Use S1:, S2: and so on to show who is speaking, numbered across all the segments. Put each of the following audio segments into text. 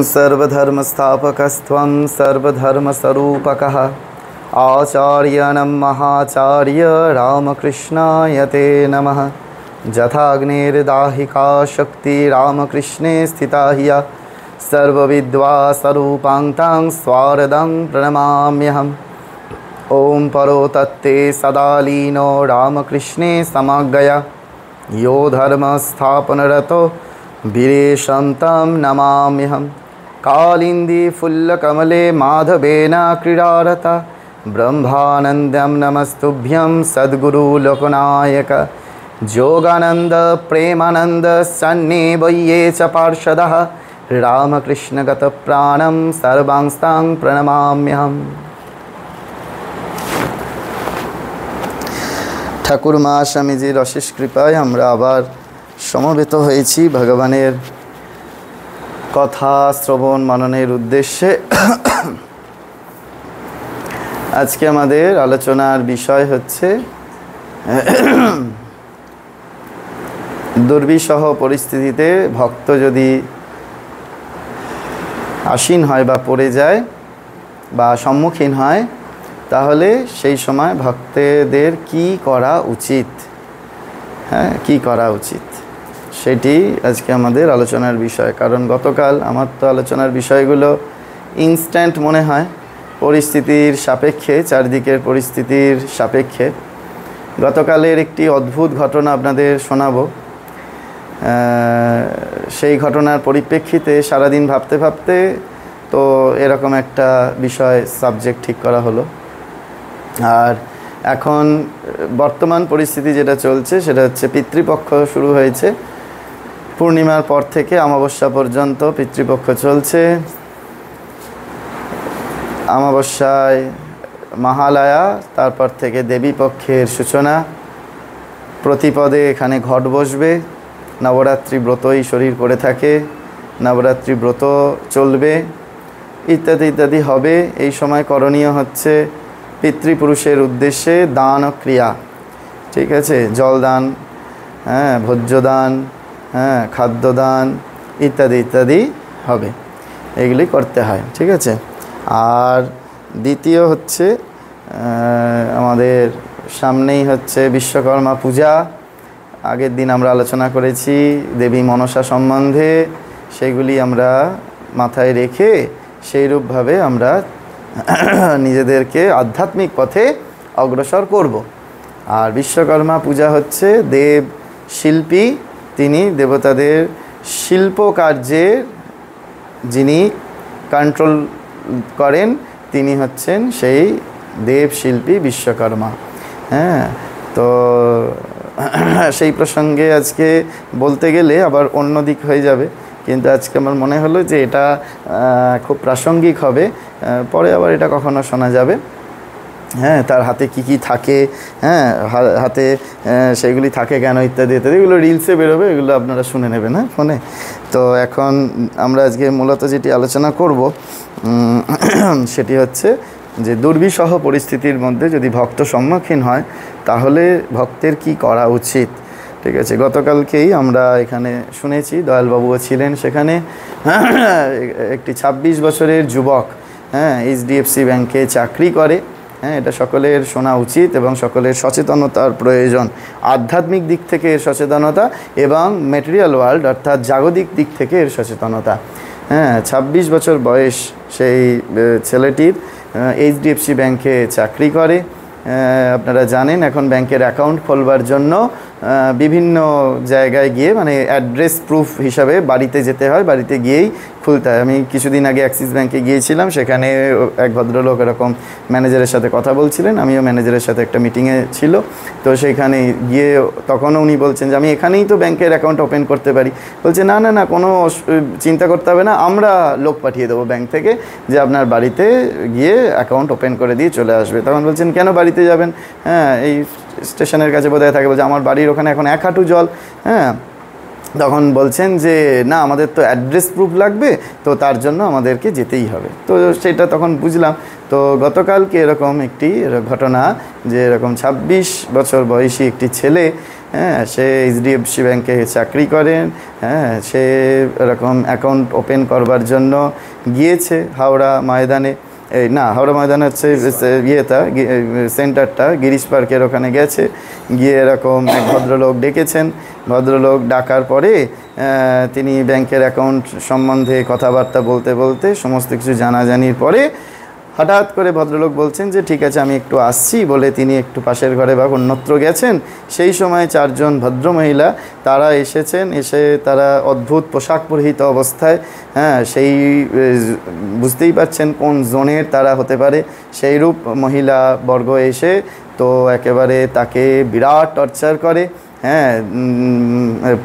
S1: सर्वधर्मस्थापकस्त्वं सर्वधर्मस्वरूपकः आचार्यनं महाचार्य रामकृष्णाय ते नमः। जथाग्नेर्दाहिका शक्ति रामकृष्णे स्थिता ह्य सर्वविद्वास्वरूपां स्वारदं प्रणमाम्यहम्। ॐ परो तत्ते सदा लीनो रामकृष्णे समग्रया यो धर्मस्थापनरतो वीरेशं तं नमाम्यहम्। कालिन्दी फुल्लकमले माधवेन क्रीडारता ब्रह्मानन्दं नमस्तुभ्यं सद्गुरु लोकनायक जोगानन्द प्रेमानन्द सन्निवये च पार्षदः रामकृष्णगतप्राणं सर्वांस्तां प्रणमाम्यहम्। ঠাকুর মা স্বামীজির অশেষ কৃপায় আমরা আবার সমবেত হয়েছি ভগবানের কথা শ্রবণ মননের উদ্দেশ্যে। আজকে আমাদের আলোচনার বিষয় হচ্ছে দুর্বিষহ পরিস্থিতিতে ভক্ত যদি আসীন হয় বা পড়ে যায় বা সম্মুখীন হয় তাহলে সেই সময় ভক্তদের কি করা উচিত, কি করা উচিত সেটি আজকে আমাদের আলোচনার বিষয়। কারণ গতকাল আমার তো আলোচনার বিষয়গুলো ইনস্ট্যান্ট মনে হয় পরিস্থিতির সাপেক্ষে, চারদিকের পরিস্থিতির সাপেক্ষে। গতকালের একটি অদ্ভুত ঘটনা আপনাদের শোনাবো। সেই ঘটনার পরিপ্রেক্ষিতে সারাদিন ভাবতে ভাবতে তো এরকম একটা বিষয় সাবজেক্ট ঠিক করা হলো। আর এখন বর্তমান পরিস্থিতি যেটা চলছে সেটা হচ্ছে পিতৃপক্ষ শুরু হয়েছে। পূর্ণিমার পর থেকে অমাবস্যা পর্যন্ত পিতৃপক্ষ চলছে। অমাবস্যায় মহালয়া, তারপর থেকে দেবীপক্ষের সূচনা। প্রতিপদে এখানে ঘট বসবে। নবরাত্রি ব্রতই শরীর করে থাকে, নবরাত্রি ব্রত চলবে, ইত্যাদি ইত্যাদি হবে। এই সময় করণীয় হচ্ছে পিতৃপুরুষের উদ্দেশ্যে দান ক্রিয়া, ঠিক আছে, জলদান, ভোজ্যদান, খাদ্যদান ইত্যাদি ইত্যাদি হবে, এগুলি করতে হয়, ঠিক আছে। আর দ্বিতীয় হচ্ছে আমাদের সামনেই হচ্ছে বিশ্বকর্মা পূজা। আগের দিন আমরা আলোচনা করেছি দেবী মনসা সম্বন্ধে, সেগুলি আমরা মাথায় রেখে সেইরূপভাবে আমরা নিজেদেরকে আধ্যাত্মিক পথে অগ্রসর করব। আর বিশ্বকর্মা পূজা হচ্ছে দেব শিল্পী, তিনি দেবতাদের শিল্প কার্যের যিনি কন্ট্রোল করেন তিনি হচ্ছেন সেই দেব শিল্পী বিশ্বকর্মা। তো সেই প্রসঙ্গে আজকে বলতে গেলে আবার অন্য দিক হয়ে যাবে, কিন্তু আজকে আমার মনে হলো যে এটা খুব প্রাসঙ্গিক হবে। পরে আবার এটা কখনো শোনা যাবে। তার হাতে কি কি থাকে, হাতে সেইগুলি থাকে কেন ইত্যাদি ইত্যাদি, এগুলো রিলসে বেরোবে, এগুলো আপনারা শুনে নেবেন ফোনে। তো এখন আমরা আজকে মূলত যেটি আলোচনা করব সেটি হচ্ছে যে দুর্বিষহ পরিস্থিতির মধ্যে যদি ভক্ত সম্মুখীন হয় তাহলে ভক্তের কি করা উচিত, ঠিক আছে। গতকালকেই আমরা এখানে শুনেছি, দয়ালবাবুও ছিলেন সেখানে। একটি 26 বছরের যুবক HDFC ব্যাংকে চাকরি করে। এটা সকলের শোনা উচিত এবং সকলের সচেতনতার প্রয়োজন। আধ্যাত্মিক দিক থেকে এর সচেতনতা এবং ম্যাটেরিয়াল ওয়ার্ল্ড অর্থাৎ জাগতিক দিক থেকে এর সচেতনতা। 26 বছর বয়স সেই ছেলেটির, HDFC ব্যাংকে চাকরি করে। আপনারা জানেন এখন ব্যাংকের অ্যাকাউন্ট খোলবার জন্য বিভিন্ন জায়গায় গিয়ে মানে অ্যাড্রেস প্রুফ হিসাবে বাড়িতে যেতে হয়, বাড়িতে গিয়েই খুলতে হয়। আমি কিছুদিন আগে অ্যাক্সিস ব্যাংকে গিয়েছিলাম, সেখানে এক ভদ্রলোক এরকম ম্যানেজারের সাথে কথা বলছিলেন, আমিও ম্যানেজারের সাথে একটা মিটিংয়ে ছিল। তো সেখানে গিয়ে তখনও উনি বলছেন যে আমি এখানেই তো ব্যাংকের অ্যাকাউন্ট ওপেন করতে পারি। বলছে না না না, কোনো চিন্তা করতে হবে না, আমরা লোক পাঠিয়ে দেবো ব্যাংক থেকে, যে আপনার বাড়িতে গিয়ে অ্যাকাউন্ট ওপেন করে দিয়ে চলে আসবে। তখন বলছেন কেন বাড়িতে যাবেন? এই স্টেশনের কাছে বোধহয় থাকে। বলছে আমার বাড়ির ওখানে এখন 1 হাঁটু জল। তখন বলছেন যে না, আমাদের তো অ্যাড্রেস প্রুফ লাগবে, তো তার জন্য আমাদেরকে যেতেই হবে। তো সেটা তখন বুঝলাম। তো গতকালকে এরকম একটি ঘটনা, যে এরকম 26 বছর বয়সী একটি ছেলে, হ্যাঁ, সে এইচডিএফসি ব্যাংকে চাকরি করেন, হ্যাঁ, সে এরকম অ্যাকাউন্ট ওপেন করবার জন্য গিয়েছে হাওড়া ময়দানে। এই না, হাওড়া ময়দানে হচ্ছে ইয়েটা, সেন্টারটা গিরিশ পার্কের ওখানে গেছে। গিয়ে এরকম এক ভদ্রলোক ডেকেছেন। ভদ্রলোক ডাকার পরে তিনি ব্যাংকের অ্যাকাউন্ট সম্বন্ধে কথাবার্তা বলতে বলতে সমস্ত কিছু জানাজানির পরে হঠাৎ করে ভদ্রলোক বলছেন যে ঠিক আছে আমি একটু আসছি বলে তিনি একটু পাশের ঘরে বা অন্যত্র গেছেন। সেই সময় 4 জন ভদ্রমহিলা তারা এসেছেন। এসে তারা অদ্ভুত পোশাক পরিহিত অবস্থায়, হ্যাঁ, সেই বুঝতেই পারছেন কোন জোনের তারা হতে পারে, সেইরূপ মহিলা বর্গ এসে তো একেবারে তাকে বিরাট টর্চার করে। হ্যাঁ,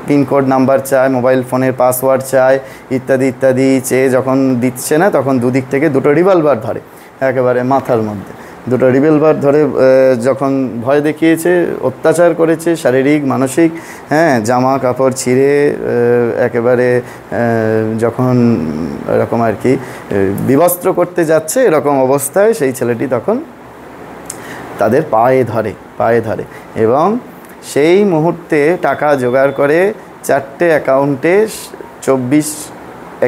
S1: পিনকোড নাম্বার চায়, মোবাইল ফোনের পাসওয়ার্ড চায়, ইত্যাদি ইত্যাদি চেয়ে যখন দিচ্ছে না, তখন দুদিক থেকে 2টো রিভলভার ধরে, একেবারে মাথার মধ্যে 2টো রিভলভার ধরে যখন ভয় দেখিয়েছে, অত্যাচার করেছে শারীরিক মানসিক, হ্যাঁ, জামা কাপড় ছিঁড়ে একেবারে যখন এরকম আর কি বিবস্ত্র করতে যাচ্ছে, এরকম অবস্থায় সেই ছেলেটি তখন তাদের পায়ে ধরে এবং সেই মুহূর্তে টাকা জোগাড় করে 4টে অ্যাকাউন্টে 24,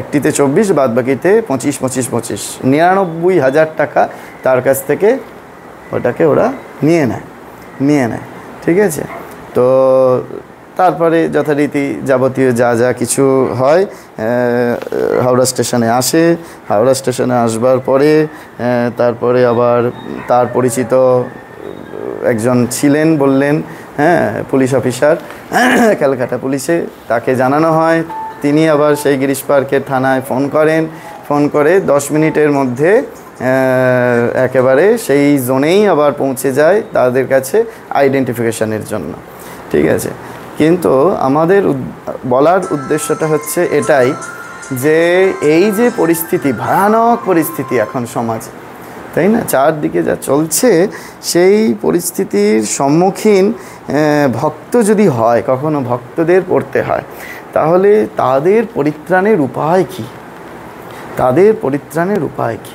S1: একটিতে 24, বাদ বাকিতে 25, 25, 25, 99,000 টাকা তার কাছ থেকে ওটাকে ওরা নিয়ে নেয়। ঠিক আছে? তো তারপরে যথারীতি যাবতীয় যা কিছু হয়, হাওড়া স্টেশনে আসে। হাওড়া স্টেশনে আসবার পরে তারপরে আবার তার পরিচিত একজন ছিলেন, বললেন, হ্যাঁ, পুলিশ অফিসার ক্যালকাটা পুলিশে, তাকে জানানো হয়। তিনি আবার সেই গিরিশ পার্কের থানায় ফোন করে 10 মিনিটের মধ্যে একেবারে সেই জোনেই আবার পৌঁছে যায় তাদের কাছে আইডেন্টিফিকেশনের জন্য। ঠিক আছে? কিন্তু আমাদের বলার উদ্দেশ্যটা হচ্ছে এটাই যে এই যে পরিস্থিতি, ভয়ানক পরিস্থিতি এখন সমাজে, তাই না, চারদিকে যা চলছে, সেই পরিস্থিতির সম্মুখীন ভক্ত যদি হয়, কখনো ভক্তদের পড়তে হয়, তাহলে তাদের পরিত্রাণের উপায় কী?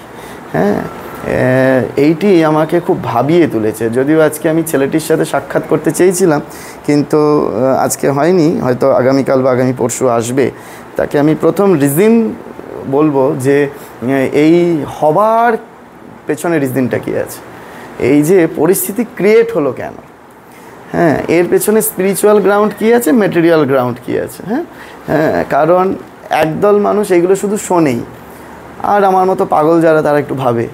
S1: হ্যাঁ, এইটি আমাকে খুব ভাবিয়ে তুলেছে। যদিও আজকে আমি ছেলেটির সাথে সাক্ষাৎ করতে চেয়েছিলাম, কিন্তু আজকে হয়নি, হয়তো আগামীকাল বা আগামী পরশু আসবে। তাকে আমি প্রথম রিজন বলবো যে এই হবার পেছনে রিজনটা কী আছে, এই যে পরিস্থিতি ক্রিয়েট হলো কেন, হ্যাঁ, এর পেছনে স্পিরিচুয়াল গ্রাউন্ড কী আছে, ম্যাটেরিয়াল গ্রাউন্ড কী আছে। হ্যাঁ, কারণ একদল মানুষ এইগুলো শুধু শোনেই, আর আমার মতো পাগল যারা, তারা একটু ভাবে,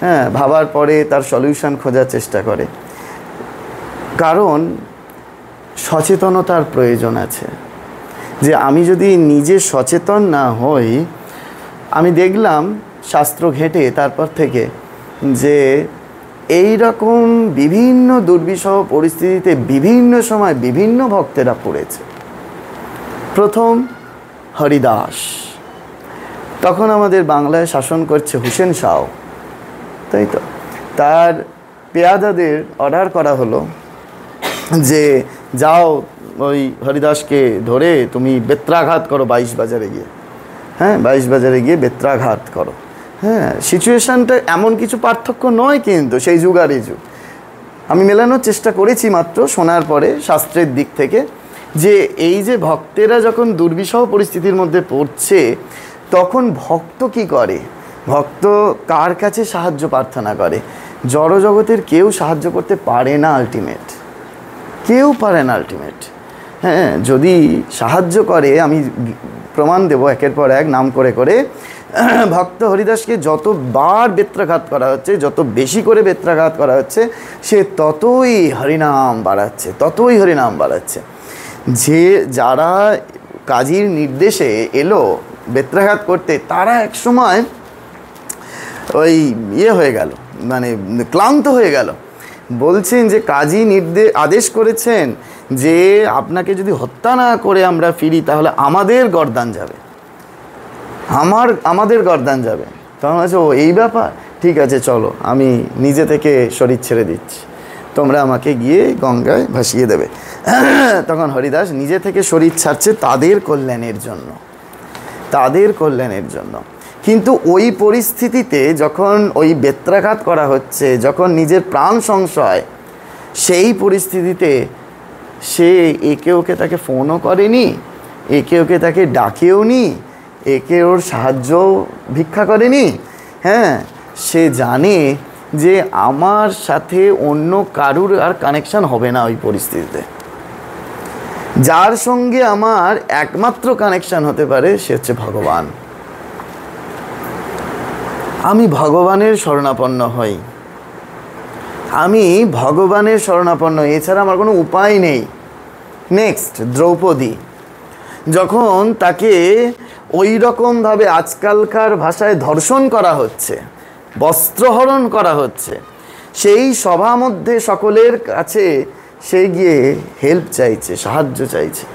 S1: হ্যাঁ, ভাবার পরে তার সলিউশন খোঁজার চেষ্টা করে। কারণ সচেতনতার প্রয়োজন আছে। যে আমি যদি নিজে সচেতন না হই, আমি দেখলাম শাস্ত্র ঘেঁটে তারপর থেকে যে এই রকম বিভিন্ন দুর্বিষহ পরিস্থিতিতে বিভিন্ন সময় বিভিন্ন ভক্তেরা পড়েছে। প্রথম হরিদাস, তখন আমাদের বাংলায় শাসন করছে হুসেন শাহ, তাই তো। তার পেয়াদাদের অর্ডার করা হলো যে যাও ওই হরিদাসকে ধরে তুমি বেত্রাঘাত করো 22 বাজারে গিয়ে। হ্যাঁ, 22 বাজারে গিয়ে বেত্রাঘাত করো। হ্যাঁ, সিচুয়েশানটা এমন কিছু পার্থক্য নয়, কিন্তু সেই যুগ আর এই যুগ আমি মেলানোর চেষ্টা করেছি মাত্র শোনার পরে শাস্ত্রের দিক থেকে, যে এই যে ভক্তেরা যখন দুর্বিষহ পরিস্থিতির মধ্যে পড়ছে, তখন ভক্ত কি করে? ভক্ত কার কাছে সাহায্য প্রার্থনা করে? জড়জগতের কেউ সাহায্য করতে পারে না, কেউ পারে না আলটিমেট। হ্যাঁ, যদি সাহায্য করে, আমি প্রমাণ দেব একের পর এক নাম করে করে। ভক্ত হরিদাসকে যতবার বেত্রাঘাত করা হচ্ছে, যত বেশি করে বেত্রাঘাত করা হচ্ছে, সে ততই হরিনাম বাড়াচ্ছে। যে যারা কাজীর নির্দেশে এলো বেত্রাঘাত করতে, তারা এক সময় ওই হয়ে গেল, মানে ক্লান্ত হয়ে গেল। বলছেন যে কাজী আদেশ করেছেন যে আপনাকে যদি হত্যা না করে আমরা ফিরি, তাহলে আমাদের গর্দান যাবে। তখন আছে, ও এই ব্যাপার, ঠিক আছে চলো, আমি নিজে থেকে শরীর ছেড়ে দিচ্ছি। তোমরা আমাকে গিয়ে গঙ্গায় ভাসিয়ে দেবে। তখন হরিদাস নিজে থেকে শরীর ছাড়ছে তাদের কল্যাণের জন্য, তাদের কল্যাণের জন্য। কিন্তু ওই পরিস্থিতিতে যখন ওই বেত্রাঘাত করা হচ্ছে, যখন নিজের প্রাণ সংশয়, সেই পরিস্থিতিতে সে একে ওকে তাকে ফোনও করেনি, একে ওকে তাকে ডাকেও নি, একে ওর সাহায্য ভিক্ষা করেনি। হ্যাঁ, সে জানে যে আমার সাথে অন্য কারুর আর কানেকশান হবে না ওই পরিস্থিতিতে। যার সঙ্গে আমার একমাত্র কানেকশান হতে পারে সে হচ্ছে ভগবান। আমি ভগবানের শরণাপন্ন হই, আমি ভগবানের শরণাপন্ন, এছাড়া আমার কোনো উপায় নেই। নেক্সট, দ্রৌপদী যখন তাকে ওই রকমভাবে আজকালকার ভাষায় ধর্ষণ করা হচ্ছে, বস্ত্রহরণ করা হচ্ছে, সেই সভা মধ্যে সকলের কাছে সে গিয়ে হেল্প চাইছে, সাহায্য চাইছে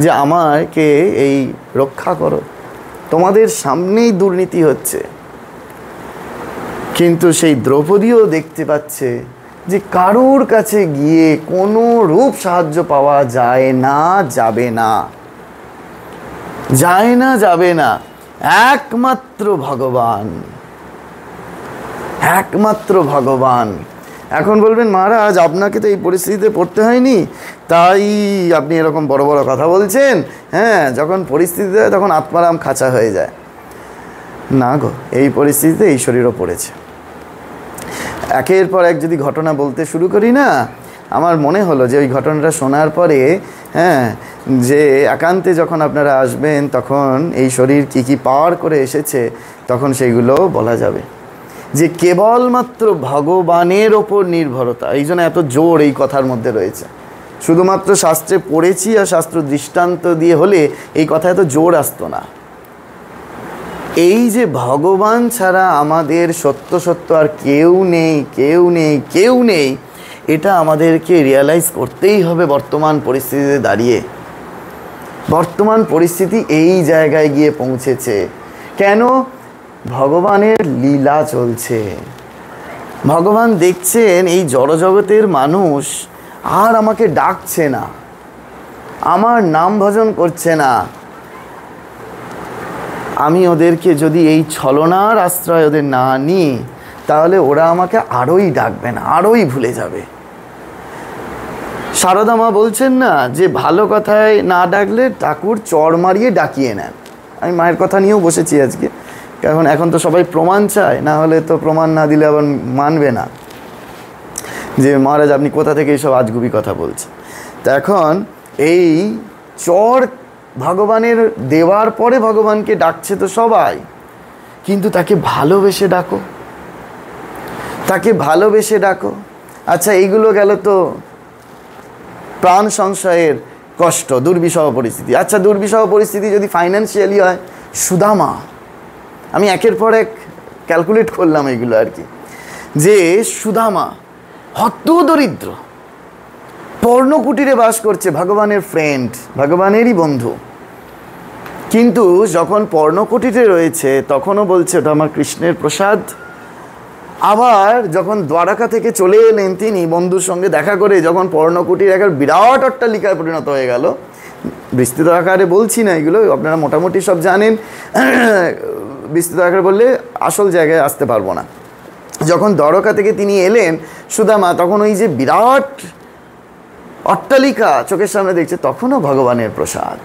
S1: যে আমাকে এই রক্ষা করো, তোমাদের সামনেই দুর্নীতি হচ্ছে। কিন্তু সেই দ্রৌপদীও দেখতে পাচ্ছে যে কারুর কাছে গিয়ে কোনো রূপ সাহায্য পাওয়া যায় না, যাবে না, যায় না, যাবে না। একমাত্র ভগবান, একমাত্র ভগবান। এখন বলবেন মহারাজ আপনাকে তো এই পরিস্থিতিতে পড়তে হয়নি, তাই আপনি এরকম বড় বড় কথা বলছেন। হ্যাঁ, যখন পরিস্থিতি হয় তখন আত্মারাম খাঁচা হয়ে যায়। না গো, এই পরিস্থিতিতে এই শরীরও পড়েছে। একের পর এক যদি ঘটনা বলতে শুরু করি না, আমার মনে হলো যে ওই ঘটনাটা শোনার পরে, হ্যাঁ, যে একান্তে যখন আপনারা আসবেন তখন এই শরীর কি কি পাওয়ার করে এসেছে তখন সেইগুলো বলা যাবে। যে কেবলমাত্র ভগবানের ওপর নির্ভরতা, এই জন্য এত জোর এই কথার মধ্যে রয়েছে। শুধুমাত্র শাস্ত্রে পড়েছি আর শাস্ত্র দৃষ্টান্ত দিয়ে হলে এই কথা এত জোর আসতো না। এই যে ভগবান ছাড়া আমাদের সত্য সত্য আর কেউ নেই, কেউ নেই, কেউ নেই, এটা আমাদেরকে রিয়ালাইজ করতেই হবে বর্তমান পরিস্থিতিতে দাঁড়িয়ে। বর্তমান পরিস্থিতি এই জায়গায় গিয়ে পৌঁছেছে কেন? ভগবানের লীলা চলছে। ভগবান দেখছেন এই জড়জগতের মানুষ আর আমাকে ডাকছে না, আমার নাম ভজন করছে না। আমি ওদেরকে যদি এই ছলনার আশ্রয় ওদের না নিই তাহলে ওরা আমাকে আরোই ডাকবে না, আরোই ভুলে যাবে। সারদা মা বলছেন না যে ভালো কথায় না ডাকলে ঠাকুর চড় মারিয়ে ডাকিয়ে নেন। আমি মায়ের কথা নিয়েও বসেছি আজকে, কারণ এখন তো সবাই প্রমাণ চায়, না হলে তো প্রমাণ না দিলে আবার মানবে না যে মহারাজ আপনি কোথা থেকে এইসব আজগুবি কথা বলছেন। তো এখন এই চড় ভগবানের দেওয়ার পরে ভগবানকে ডাকছে তো সবাই, কিন্তু তাকে ভালোবেসে ডাকো, তাকে ভালোবেসে ডাকো। আচ্ছা, এইগুলো গেল তো প্রাণ সংশয়ের কষ্ট, দুর্বিষহ পরিস্থিতি। আচ্ছা, দুর্বিষহ পরিস্থিতি যদি ফাইন্যান্সিয়ালি হয়, সুদামা, আমি একের পর এক ক্যালকুলেট করলাম এইগুলো আর কি, যে সুদামা হত দরিদ্র, পর্ণকুটিরে বাস করছে, ভগবানের ফ্রেন্ড, ভগবানেরই বন্ধু, কিন্তু যখন পর্ণকুটিরে রয়েছে তখনও বলছে ওটা আমার কৃষ্ণের প্রসাদ। আবার যখন দ্বারকা থেকে চলে এলেন তিনি বন্ধুর সঙ্গে দেখা করে, যখন পর্ণকুটির একটা বিরাট অট্টালিকায় পরিণত হয়ে গেল, বিস্তৃত আকারে বলছি না, এগুলো আপনারা মোটামুটি সব জানেন, বিস্তৃত আকারে বললে আসল জায়গায় আসতে পারবো না। যখন দ্বারকা থেকে তিনি এলেন সুদামা, তখন ওই যে বিরাট অট্টালিকা চোখের সামনে দেখছে, তখনও ভগবানের প্রসাদ।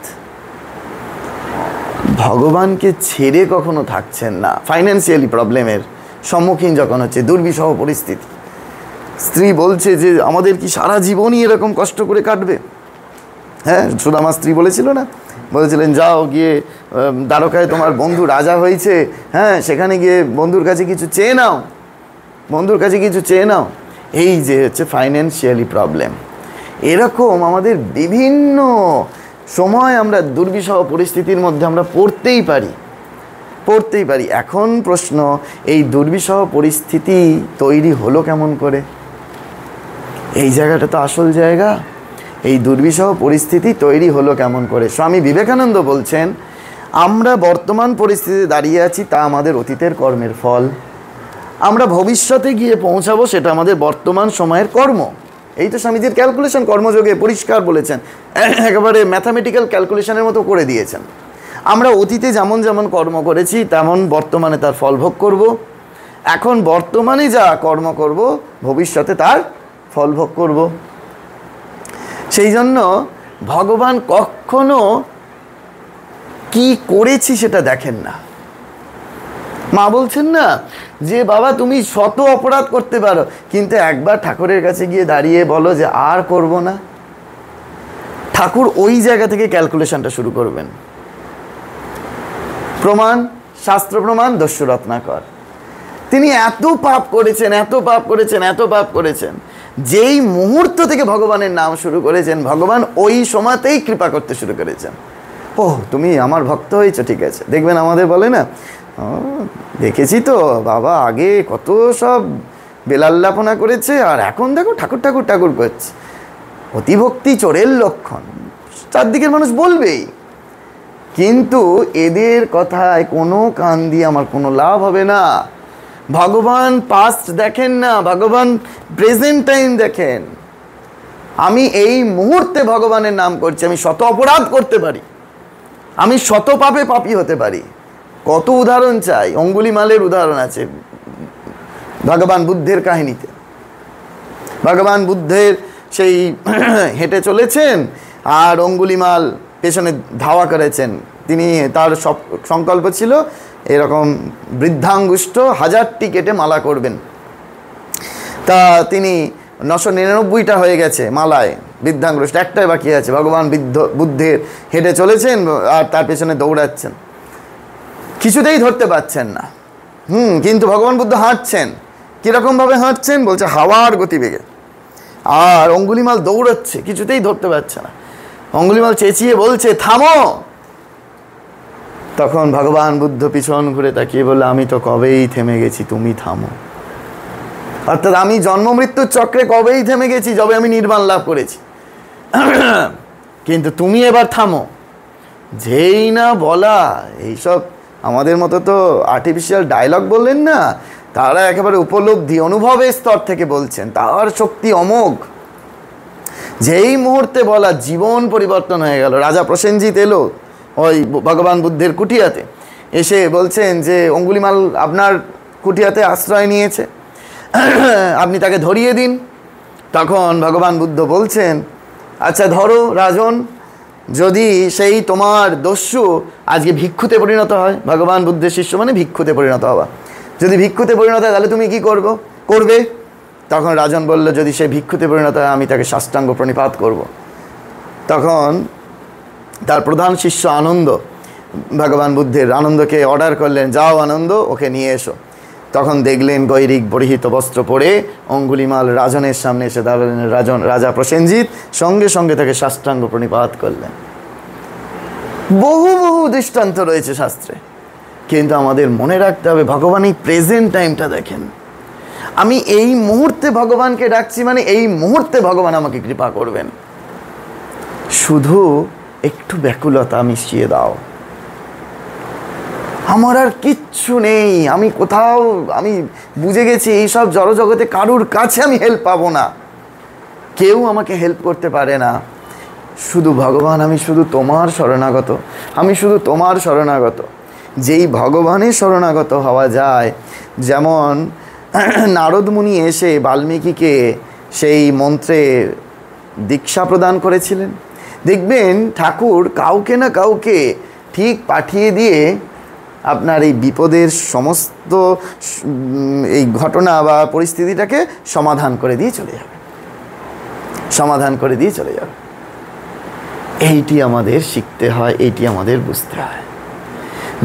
S1: ভগবানকে ছেড়ে কখনো থাকছেন না। ফাইন্যান্সিয়ালি প্রবলেমের সম্মুখীন যখন হচ্ছে, দুর্বিষহ পরিস্থিতি, স্ত্রী বলছে যে আমাদের কি সারা জীবনই এরকম কষ্ট করে কাটবে? হ্যাঁ, সুদামা স্ত্রী বলেছিল না, বলেছিলেন যাও গিয়ে দ্বারকায় তোমার বন্ধু রাজা হয়েছে, হ্যাঁ সেখানে গিয়ে বন্ধুর কাছে কিছু চেয়ে নাও, বন্ধুর কাছে কিছু চেয়ে নাও। এই যে হচ্ছে ফাইন্যান্সিয়ালি প্রবলেম, এরকম আমাদের বিভিন্ন সময় আমরা দুর্বিষহ পরিস্থিতির মধ্যে আমরা পড়তেই পারি। এখন প্রশ্ন, এই দুর্বিষহ পরিস্থিতি তৈরি হলো কেমন করে? এই জায়গাটা তো আসল জায়গা। এই দুর্বিষহ পরিস্থিতি তৈরি হলো কেমন করে? স্বামী বিবেকানন্দ বলছেন, আমরা বর্তমান পরিস্থিতিতে দাঁড়িয়ে আছি তা আমাদের অতীতের কর্মের ফল। আমরা ভবিষ্যতে গিয়ে পৌঁছাবো সেটা আমাদের বর্তমান সময়ের কর্ম। এই তো স্বামীজির ক্যালকুলেশন কর্মযোগে পরিষ্কার বলেছেন, একেবারে ম্যাথামেটিক্যাল ক্যালকুলেশনের মতো করে দিয়েছেন। আমরা অতীতে যেমন যেমন কর্ম করেছি তেমন বর্তমানে তার ফল ভোগ করব। এখন বর্তমানে যা কর্ম করব ভবিষ্যতে তার ফল ভোগ করব। সেই জন্য ভগবান কখনো কি করেছি সেটা দেখেন না। মা বলছেন না যে বাবা তুমি শত অপরাধ করতে পারো, কিন্তু একবার ঠাকুরের কাছে গিয়ে দাঁড়িয়ে বলো যে আর করব না। ঠাকুর ওই জায়গা থেকে ক্যালকুলেশনটা শুরু করবেন। প্রমাণ, শাস্ত্র প্রমাণ, দস্যু রত্নাকর। তিনি এত পাপ করেছেন, এত পাপ করেছেন, এত পাপ করেছেন, যেই মুহূর্ত থেকে ভগবানের নাম শুরু করেছেন ভগবান ওই সময়তেই কৃপা করতে শুরু করেছেন। ও তুমি আমার ভক্ত হয়েছো, ঠিক আছে। দেখবেন আমাদের বলে না, দেখেছি তো বাবা আগে কত সব বেলাল্লাপনা করেছে আর এখন দেখো ঠাকুর ঠাকুর ঠাকুর করছে। অতিভক্তি চোরের লক্ষণ, চারদিকের মানুষ বলবেই, কিন্তু এদের কথায় কোনো কান দিয়ে আমার কোনো লাভ হবে না। ভগবান পাস্ট দেখেন না, ভগবান প্রেজেন্ট টাইম দেখেন। আমি এই মুহূর্তে ভগবানের নাম করছি, আমি শত অপরাধ করতে পারি, আমি শত পাপে পাপী হতে পারি। কত উদাহরণ চাই, অঙ্গুলিমালের উদাহরণ আছে ভগবান বুদ্ধের কাহিনীতে। ভগবান বুদ্ধের সেই হেঁটে চলেছেন আর অঙ্গুলিমাল পেছনে ধাওয়া করেছেন। তিনি তার সব সংকল্প ছিল এরকম বৃদ্ধাঙ্গুষ্ঠ 1000টি কেটে মালা করবেন। তা তিনি 999টা হয়ে গেছে মালায়, বৃদ্ধাঙ্গুষ্ঠ একটাই বাকি আছে। ভগবান বুদ্ধের হেঁটে চলেছেন আর তার পেছনে দৌড়াচ্ছেন, কিছুতেই ধরতে পারছেন না। কিন্তু ভগবান বুদ্ধ হাঁটছেন। কীরকমভাবে হাঁটছেন বলছে হাওয়ার গতিবেগে, আর অঙ্গুলিমাল দৌড়াচ্ছে, কিছুতেই ধরতে পারছে না। অঙ্গুলিমাল চেঁচিয়ে বলছে থামো। তখন ভগবান বুদ্ধ পিছন ঘুরে তাকিয়ে বললে আমি তো কবেই থেমে গেছি, তুমি থামো। অর্থাৎ আমি জন্ম মৃত্যুর চক্রে কবেই থেমে গেছি, যবে আমি নির্বাণ লাভ করেছি, কিন্তু তুমি এবার থামো। যেই না বলা, এইসব আমাদের মতো তো আর্টিফিশিয়াল ডায়লগ বললেন না, তারা একেবারে উপলব্ধি অনুভবের স্তর থেকে বলছেন, তার শক্তি অমোঘ। যেই মুহূর্তে বলা জীবন পরিবর্তন হয়ে গেল। রাজা প্রসেনজিৎ এলো ওই ভগবান বুদ্ধের কুটিয়াতে, এসে বলছেন যে অঙ্গুলিমাল আপনার কুটিয়াতে আশ্রয় নিয়েছে, আপনি তাকে ধরিয়ে দিন। তখন ভগবান বুদ্ধ বলছেন আচ্ছা ধরো রাজন, যদি সেই তোমার দস্যু আজকে ভিক্ষুতে পরিণত হয়, ভগবান বুদ্ধের শিষ্য মানে ভিক্ষুতে পরিণত হওয়া, যদি ভিক্ষুতে পরিণত হয় তাহলে তুমি কি করবে? তখন রাজন বলল যদি সে ভিক্ষুতে পরিণত হয় আমি তাকে সাষ্টাঙ্গ প্রণিপাত করব। তখন তার প্রধান শিষ্য আনন্দ, ভগবান বুদ্ধের আনন্দকে অর্ডার করলেন যাও আনন্দ ওকে নিয়ে এসো। তখন দেখলেন গৈরিক পরিহিত বস্ত্র পরে অঙ্গুলিমাল রাজনের সামনে এসে দাঁড়ালেন। রাজা প্রসেনজিৎ সঙ্গে সঙ্গে তাকে সাষ্টাঙ্গ প্রণিপাত করলেন। বহু বহু দৃষ্টান্ত রয়েছে শাস্ত্রে, কিন্তু আমাদের মনে রাখতে হবে ভগবান এই প্রেজেন্ট টাইমটা দেখেন। আমি এই মুহূর্তে ভগবানকে ডাকছি, মানে এই মুহূর্তে ভগবান আমাকে কৃপা করবেন। শুধু একটু ব্যাকুলতা মিশিয়ে দাও, আমার আর কিচ্ছু নেই, আমি কোথাও আমি বুঝে গেছি এইসব জড়জগতে কারুর কাছে আমি হেল্প পাবো না, কেউ আমাকে হেল্প করতে পারে না। শুধু ভগবান, আমি শুধু তোমার শরণাগত, আমি শুধু তোমার শরণাগত। যেই ভগবানের শরণাগত হওয়া যায়, যেমন নারদ মুনি এসে বাল্মীকিকে সেই মন্ত্রে দীক্ষা প্রদান করেছিলেন। দেখবেন ঠাকুর কাউকে না কাউকে ঠিক পাঠিয়ে দিয়ে আপনার এই বিপদের সমস্ত এই ঘটনা বা পরিস্থিতিটাকে সমাধান করে দিয়ে চলে যাবে, সমাধান করে দিয়ে চলে যাবে। এইটি আমাদের শিখতে হয়, এইটি আমাদের বুঝতে হয়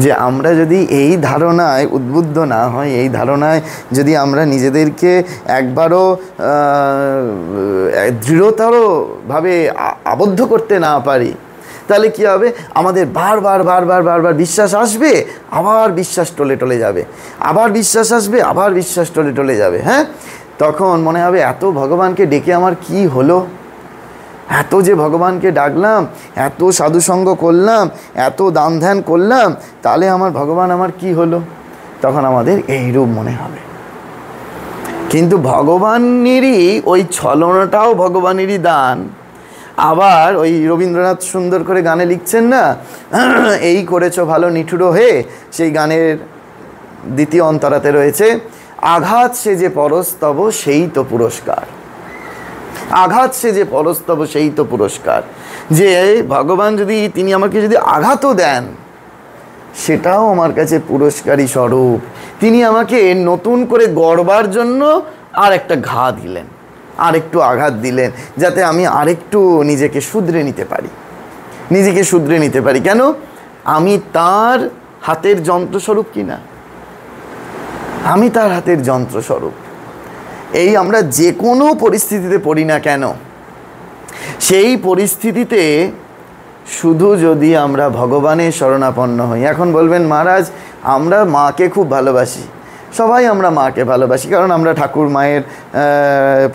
S1: যে আমরা যদি এই ধারণায় উদ্বুদ্ধ না হয়, এই ধারণায় যদি আমরা নিজেদেরকে একবারও দৃঢ়তরভাবে আবদ্ধ করতে না পারি, তাহলে কী হবে, আমাদের বারবার বিশ্বাস আসবে, আবার বিশ্বাস টলে যাবে, আবার বিশ্বাস আসবে, আবার বিশ্বাস টলে যাবে। হ্যাঁ, তখন মনে হবে এত ভগবানকে ডেকে আমার কি হলো, এত যে ভগবানকে ডাকলাম, এত সাধুসঙ্গ করলাম, এত দান ধ্যান করলাম, তাহলে আমার ভগবান আমার কি হলো? তখন আমাদের এই রূপ মনে হবে। কিন্তু ভগবানেরই ওই ছলনাটাও ভগবানেরই দান। আবার ওই রবীন্দ্রনাথ সুন্দর করে গানে লিখছেন না, এই করেছো ভালো নিঠুরো হে, সেই গানের দ্বিতীয় অন্তরাতে রয়েছে, আঘাত সে যে পরস্তব সেই তো পুরস্কার। আঘাত সে যে পরস্তব সেই তো পুরস্কার। যে ভগবান যদি তিনি আমাকে যদি আঘাতও দেন, সেটাও আমার কাছে পুরস্কারই স্বরূপ। তিনি আমাকে নতুন করে গড়বার জন্য আর একটা ঘা দিলেন, আর একটু আঘাত দিলেন, যাতে আমি আরেকটু নিজেকে শুধরে নিতে পারি, নিজেকে শুধরে নিতে পারি। কেন? আমি তার হাতের যন্ত্রস্বরূপ কিনা, আমি তার হাতের যন্ত্রস্বরূপ। এই আমরা যে কোনো পরিস্থিতিতে পড়ি না কেন, সেই পরিস্থিতিতে শুধু যদি আমরা ভগবানের শরণাপন্ন হই। এখন বলবেন, মহারাজ আমরা মাকে খুব ভালোবাসি। সবাই আমরা মাকে ভালোবাসি, কারণ আমরা ঠাকুর মায়ের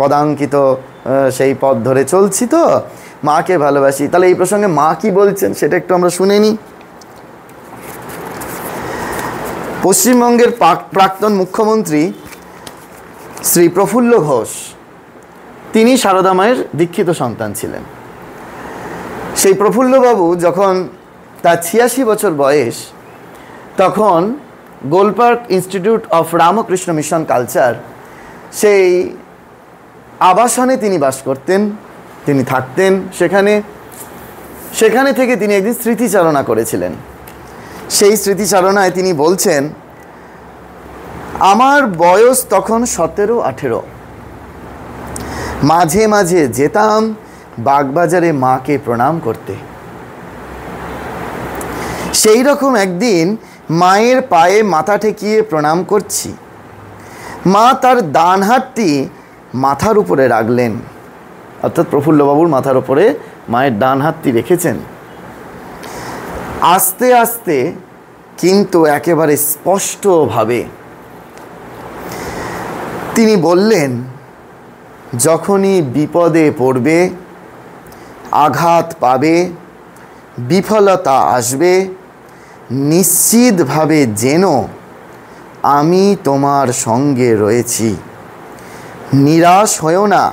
S1: পদাঙ্কিত সেই পথ ধরে চলছি, তো মাকে ভালোবাসি। তাহলে এই প্রসঙ্গে মা কি বলছেন সেটা একটু আমরা শুনে নিই। পশ্চিমবঙ্গের প্রাক্তন মুখ্যমন্ত্রী শ্রী প্রফুল্ল ঘোষ, তিনি সারদা মায়ের দীক্ষিত সন্তান ছিলেন। সেই প্রফুল্লবাবু যখন তার 86 বছর বয়স, তখন Golpark institute of Ramakrishna mission culture, সেই আবাসনে তিনি বাস করতেন, তিনি থাকতেন সেখানে থেকে তিনি একদিন স্মৃতিচারণা করেছিলেন। সেই স্মৃতিচারণায় তিনি বলছেন, আমার বয়স তখন 17-18, মাঝে মাঝে যেতাম বাগবাজারে মাকে প্রণাম করতে। সেই রকম একদিন মায়ের পায়ে মাথা ঠেকিয়ে প্রণাম করছি। মা তার ডান হাতটি মাথার উপরে রাখলেন, অর্থাৎ প্রফুল্লবাবুর মাথার উপরে মায়ের ডান হাতটি রেখেছেন। আস্তে আস্তে কিন্তু একেবারে স্পষ্টভাবে তিনি বললেন, যখনই বিপদে পড়বে, আঘাত পাবে, বিফলতা আসবে, নিশ্চিতভাবে যেন আমি তোমার সঙ্গে রয়েছি। নিরাশ হয়েও না,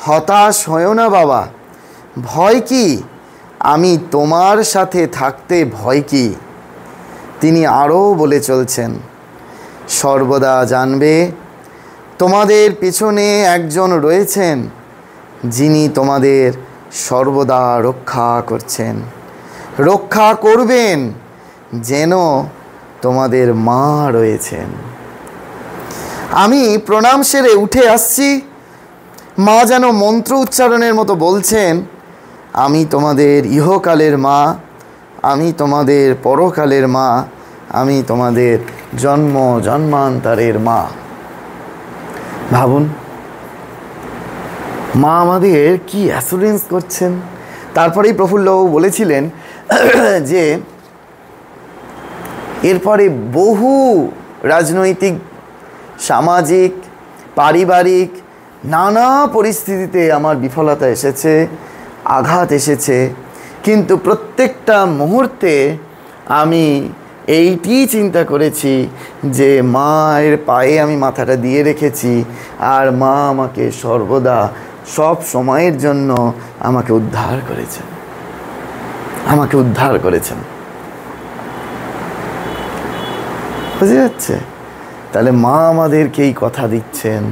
S1: হতাশ হয়েও না বাবা। ভয় কি? আমি তোমার সাথে থাকতে ভয় কি? তিনি আরও বলে চলছেন, সর্বদা জানবে তোমাদের পিছনে একজন রয়েছেন, যিনি তোমাদের সর্বদা রক্ষা করছেন, রক্ষা করবেন, যেন তোমাদের মা রয়েছেন। আমি প্রণাম সেরে উঠে আসছি, মা যেন মন্ত্র উচ্চারণের মতো বলছেন, আমি তোমাদের ইহকালের মা, আমি তোমাদের পরকালের মা, আমি তোমাদের জন্ম জন্মান্তরের মা। ভাবুন, মা আমাদের কি অ্যাসুরেন্স করছেন। তারপরেই প্রফুল্লবাবু বলেছিলেন যে এরপরে বহু রাজনৈতিক, সামাজিক, পারিবারিক নানা পরিস্থিতিতে আমার বিফলতা এসেছে, আঘাত এসেছে, কিন্তু প্রত্যেকটা মুহূর্তে আমি এইটি চিন্তা করেছি যে মায়ের পায়ে আমি মাথাটা দিয়ে রেখেছি, আর মা আমাকে সর্বদা সব সময়ের জন্য আমাকে উদ্ধার করেছেন, আমাকে উদ্ধার করেছেন। বুঝে যাচ্ছে? তাহলে মা আমাদেরকে এই কথা দিচ্ছেন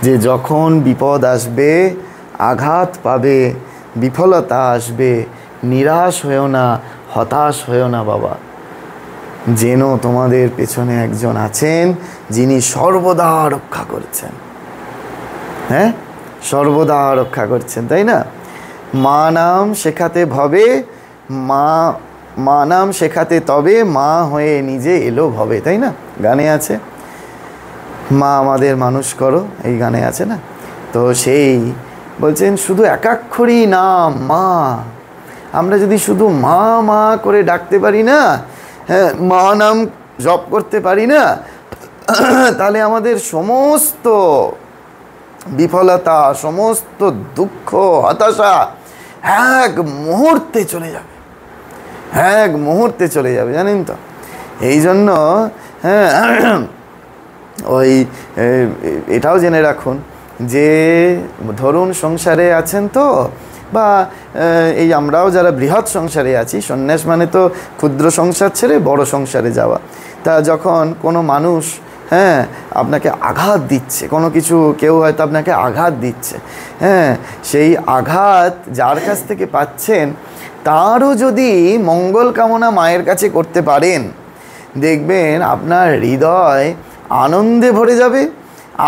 S1: যে যখন বিপদ আসবে, আঘাত পাবে, বিফলতা আসবে, নিরাশ হয়েও না, হতাশ হয়েও না বাবা। যেন তোমাদের পেছনে একজন আছেন, যিনি সর্বদা রক্ষা করছেন। হ্যাঁ, সর্বদা রক্ষা করছেন, তাই না? মা নাম শেখাতে ভবে, মা নাম শেখাতে তবে, মা হয়ে নিজে এলো ভবে, তাই না? গানে আছে, মা আমাদের মানুষ করো, এই গানে আছে না? তো সেই বলছেন শুধু একাক্ষরই নাম মা, আমরা যদি শুধু মা মা করে ডাকতে পারি না, হ্যাঁ, মা নাম জপ করতে পারি না, তাহলে আমাদের সমস্ত বিফলতা, সমস্ত দুঃখ, হতাশা এক মুহূর্তে চলে যাবে, এক মুহূর্তে চলে যাবে, জানেন তো? এই জন্য হ্যাঁ, ওই এটাও জেনে রাখুন যে ধরুন সংসারে আছেন তো, বা এই আমরাও যারা বৃহৎ সংসারে আছি, সন্ন্যাস মানে তো ক্ষুদ্র সংসার ছেড়ে বড় সংসারে যাওয়া। তা যখন কোনো মানুষ আপনাকে আঘাত দিচ্ছে, কোনো কিছু কেউ হয়তো আপনাকে আঘাত দিচ্ছে, সেই আঘাত যার কাছ থেকে পাচ্ছেন তারও যদি মঙ্গল কামনা মায়ের কাছে করতে পারেন, দেখবেন আপনার হৃদয় আনন্দে ভরে যাবে।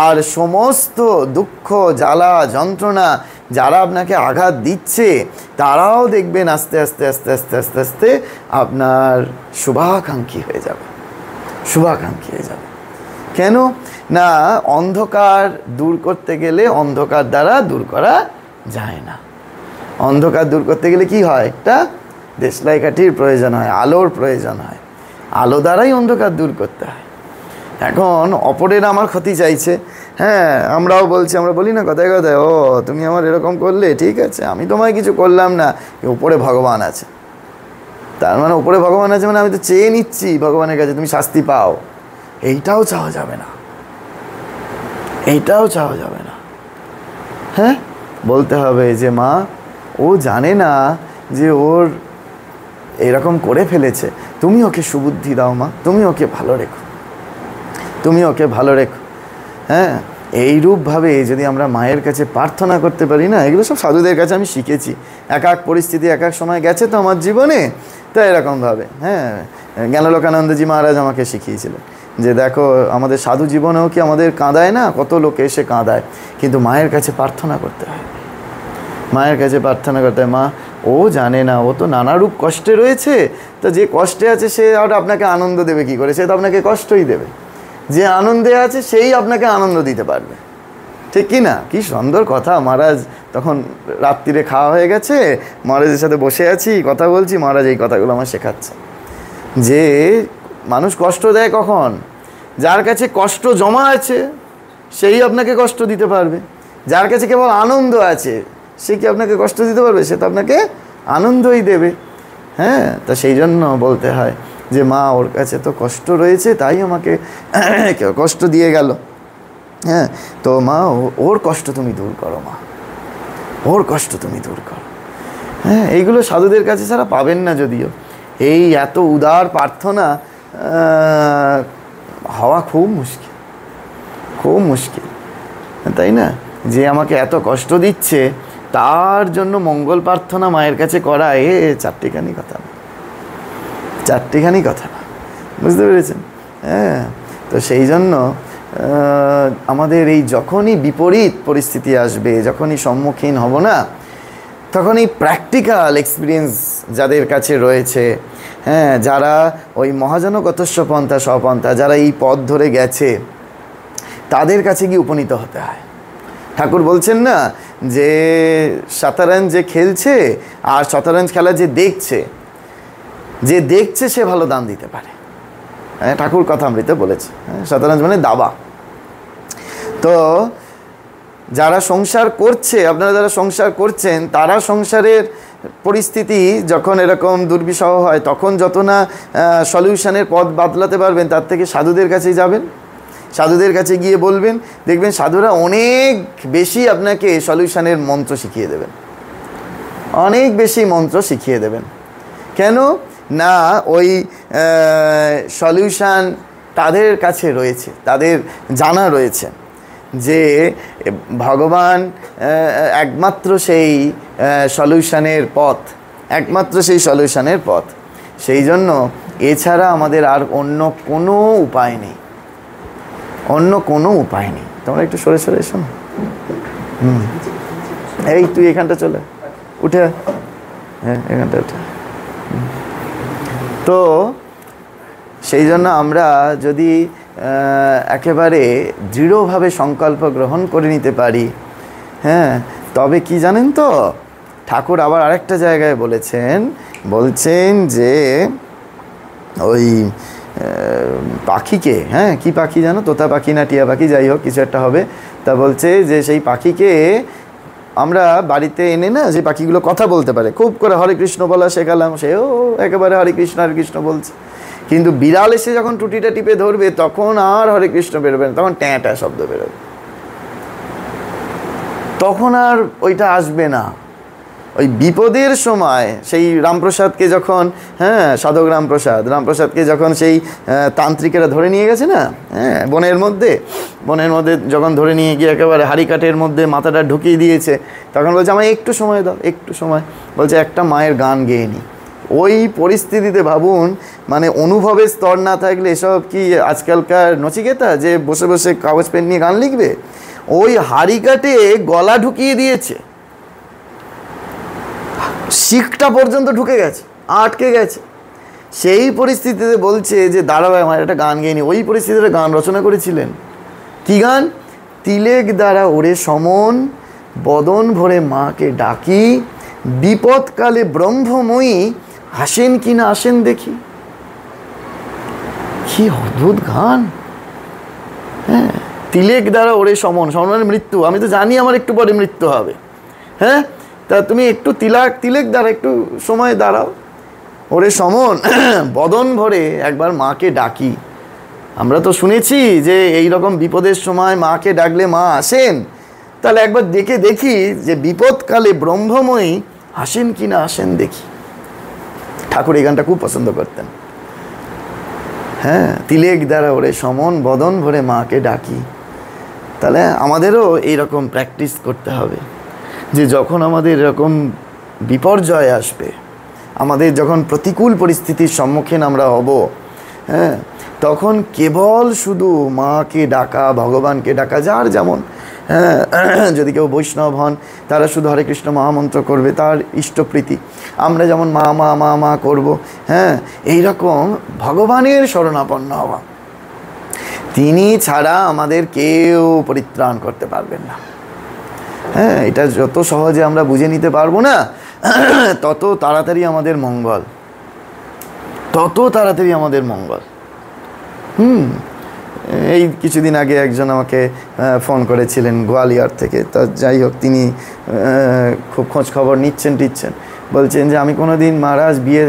S1: আর সমস্ত দুঃখ জ্বালা যন্ত্রণা যারা আপনাকে আঘাত দিচ্ছে তারাও দেখবেন আস্তে আস্তে আস্তে আস্তে আস্তে আস্তে আপনার শুভাকাঙ্ক্ষী হয়ে যাবে, শুভাকাঙ্ক্ষী হয়ে যাবে। কেন না, অন্ধকার দূর করতে গেলে অন্ধকার দ্বারা দূর করা যায় না। অন্ধকার দূর করতে গেলে কি হয়, একটা দেশলাই কাঠির প্রয়োজন হয়, আলোর প্রয়োজন হয়। আলো দ্বারাই অন্ধকার দূর করতে হয়। এখন অপরের আমার ক্ষতি চাইছে, আমরাও বলছি, আমরা বলি না কথায় কথায়, ও তুমি আমার এরকম করলে, ঠিক আছে আমি তোমায় কিছু করলাম না, উপরে ভগবান আছে। তার মানে উপরে ভগবান আছে মানে আমি তো চেয়ে নিচ্ছি ভগবানের কাছে তুমি শাস্তি পাও। এইটাও চাওয়া যাবে না, এইটাও চাওয়া যাবে না। বলতে হবে যে মা, ও জানে না যে ওর এরকম করে ফেলেছে, তুমি ওকে সুবুদ্ধি দাও মা, তুমি ওকে ভালো রেখো, তুমি ওকে ভালো রেখো। এইরূপভাবে যদি আমরা মায়ের কাছে প্রার্থনা করতে পারি না, এগুলো সব সাধুদের কাছে আমি শিখেছি। এক এক পরিস্থিতি এক এক সময় গেছে তো আমার জীবনে, তো এরকমভাবে জ্ঞানলোকানন্দজি মহারাজ আমাকে শিখিয়েছিলেন যে দেখো আমাদের সাধু জীবনেও কি আমাদের কাঁদায় না, কত লোকে এসে কাঁদায়, কিন্তু মায়ের কাছে প্রার্থনা করতে হয়, মায়ের কাছে প্রার্থনা করতে হয়। মা ও জানে না, ও তো নানারূপ কষ্টে রয়েছে, তো যে কষ্টে আছে সে আর আপনাকে আনন্দ দেবে কি করে, সে তো আপনাকে কষ্টই দেবে। যে আনন্দে আছে সেই আপনাকে আনন্দ দিতে পারবে, ঠিক কি না? কি সুন্দর কথা। মহারাজ তখন রাত্রিরে খাওয়া হয়ে গেছে, মহারাজের সাথে বসে আছি, কথা বলছি, মহারাজ এই কথাগুলো আমার শেখাচ্ছে যে মানুষ কষ্ট দেয় কখন, যার কাছে কষ্ট জমা আছে সেই আপনাকে কষ্ট দিতে পারবে। যার কাছে কেবল আনন্দ আছে সে কি আপনাকে কষ্ট দিতে পারবে? সে তো আপনাকে আনন্দই দেবে। তা সেই জন্য বলতে হয় যে মা ওর কাছে তো কষ্ট রয়েছে তাই আমাকে কষ্ট দিয়ে গেল, তো মা ওর কষ্ট তুমি দূর করো, মা ওর কষ্ট তুমি দূর করো। এইগুলো সাধুদের কাছে ছাড়া পাবেন না। যদিও এই এত উদার প্রার্থনা হওয়া খুব মুশকিল, খুব মুশকিল, তাই না? যে আমাকে এত কষ্ট দিচ্ছে তার জন্য মঙ্গল প্রার্থনা মায়ের কাছে করা চারটিখানি কথা না, চারটিখানি কথা না, বুঝতে পেরেছেন? তো সেই জন্য আমাদের এই যখনই বিপরীত পরিস্থিতি আসবে, যখনই সম্মুখীন হব না, তখন এই প্র্যাকটিক্যাল এক্সপিরিয়েন্স যাদের কাছে রয়েছে, যারা ওই মহাজনগতস্য পন্থা স্বপন্থা, যারা এই পথ ধরে গেছে, তাদের কাছে গিয়ে উপনীত হতে হয়। ঠাকুর বলছেন না যে শতরঞ্জ যে খেলছে আর শতরঞ্জ খেলা যে দেখছে সে ভালো দান দিতে পারে। ঠাকুর কথামৃতে বলেছে, শতরঞ্জ মানে দাবা। তো যারা সংসার করছে, আপনারা যারা সংসার করছেন, তারা সংসারের পরিস্থিতি যখন এরকম দুর্বিষহ হয় তখন যত না সলিউশনের পথ বাতলাতে পারবেন, তার থেকে সাধুদের কাছেই যাবেন, সাধুদের কাছে গিয়ে বলবেন, দেখবেন সাধুরা অনেক বেশি আপনাকে সলিউশনের মন্ত্র শিখিয়ে দেবেন, অনেক বেশি মন্ত্র শিখিয়ে দেবেন। কেন না, ওই সলিউশন তাদের কাছে রয়েছে, তাদের জানা রয়েছে যে ভগবান একমাত্র সেই সলিউশনের পথ, একমাত্র সেই সলিউশনের পথ। সেই জন্য এছাড়া আমাদের আর অন্য কোনো উপায় নেই, অন্য কোনো উপায় নেই। তোমরা একটু সরে সরে এসো না। এই তুই এখানটা চলে উঠে, এখানটা উঠে। তো সেই জন্য আমরা যদি একেবারে দৃঢ়ভাবে সংকল্প গ্রহণ করে নিতে পারি, তবে কি জানেন তো, ঠাকুর আবার আরেকটা জায়গায় বলছেন যে ওই পাখিকে, কি পাখি জানো, তোতা পাখি না টিয়া পাখি, যাই হোক কিছু একটা হবে, তা বলছে যে সেই পাখিকে আমরা বাড়িতে এনে না, যে পাখিগুলো কথা বলতে পারে, খুব করে হরে কৃষ্ণ বলা শেখালাম, সেও একেবারে হরে কৃষ্ণ বলছে। কিন্তু বিড়াল এসে যখন টুটিটা টিপে ধরবে তখন আর হরে কৃষ্ণ বেরোবে না, তখন ট্যাঁ ট্যাঁ শব্দ বেরোবে, তখন আর ওইটা আসবে না। ওই বিপদের সময় সেই রামপ্রসাদকে যখন, হ্যাঁ, সাধক রামপ্রসাদকে যখন সেই তান্ত্রিকেরা ধরে নিয়ে গেছে না, হ্যাঁ, বনের মধ্যে যখন ধরে নিয়ে গিয়ে একেবারে হাড়িকাঠের মধ্যে মাথাটা ঢুকিয়ে দিয়েছে, তখন বলছে আমায় একটু সময় দাও, একটু সময়। বলছে একটা মায়ের গান গেয়ে নি। ওই পরিস্থিতিতে ভাবুন, মানে অনুভবের স্তর না থাকলে এসব কি আজকালকার নচিকেতা যে বসে বসে কাগজ পেন নিয়ে গান লিখবে? ওই হাড়িকাঠে গলা ঢুকিয়ে দিয়েছে, শিখটা পর্যন্ত ঢুকে গেছে, আটকে গেছে। সেই পরিস্থিতিতে বলছে যে দাঁড়াও আমার একটা গান গেয়ে নি। ওই পরিস্থিতিতে গান রচনা করেছিলেন। কি গান? তিলেক দ্বারা ওরে সমন, বদন ভরে মাকে ডাকি, বিপদকালে ব্রহ্মময়ী আসেন কি না আসেন দেখি। কি অদ্ভুত গান! হ্যাঁ, তিলেক দ্বারা ওরে সমন, মানে মৃত্যু। আমি তো জানি আমার একটু পরে মৃত্যু হবে, হ্যাঁ, তা তুমি একটু তিলেক দ্বারা একটু সময় দাঁড়াও। ওরে সমন, বদন ভরে একবার মাকে ডাকি। আমরা তো শুনেছি যে এই রকম বিপদের সময় মাকে ডাকলে মা আসেন, তাহলে একবার দেখি যে বিপদকালে ব্রহ্মময়ী আসেন কি না আসেন দেখি। ঠাকুর এই গানটা খুব পছন্দ করতেন। হ্যাঁ, তিলেক দ্বারা ওরে সমন, বদন ভরে মাকে ডাকি। তাহলে আমাদেরও এইরকম প্র্যাকটিস করতে হবে যে যখন আমাদের এরকম বিপর্যয় আসবে, আমাদের যখন প্রতিকূল পরিস্থিতির সম্মুখীন আমরা হব, হ্যাঁ, তখন কেবল শুধু মাকে ডাকা, ভগবানকে ডাকা। যার যেমন, হ্যাঁ, যদি কেউ বৈষ্ণব হন তারা শুধু হরে কৃষ্ণ মহামন্ত্র করবে, তার ইষ্টপ্রীতি। আমরা যেমন মা মা মা মা করবো, হ্যাঁ, এইরকম ভগবানের শরণাপন্ন হওয়া। তিনি ছাড়া আমাদের কেউ পরিত্রাণ করতে পারবেন না। হ্যাঁ, এটা যত সহজে আমরা বুঝে নিতে পারবো না, তত তাড়াতাড়ি আমাদের মঙ্গল, এই কিছুদিন আগে একজন আমাকে ফোন করেছিলেন গোয়ালিয়র থেকে। তা যাই হোক, তিনি খুব খোঁজ খবর নিচ্ছেন, বলছেন যে আমি কোনো দিন মহারাজ বিয়ে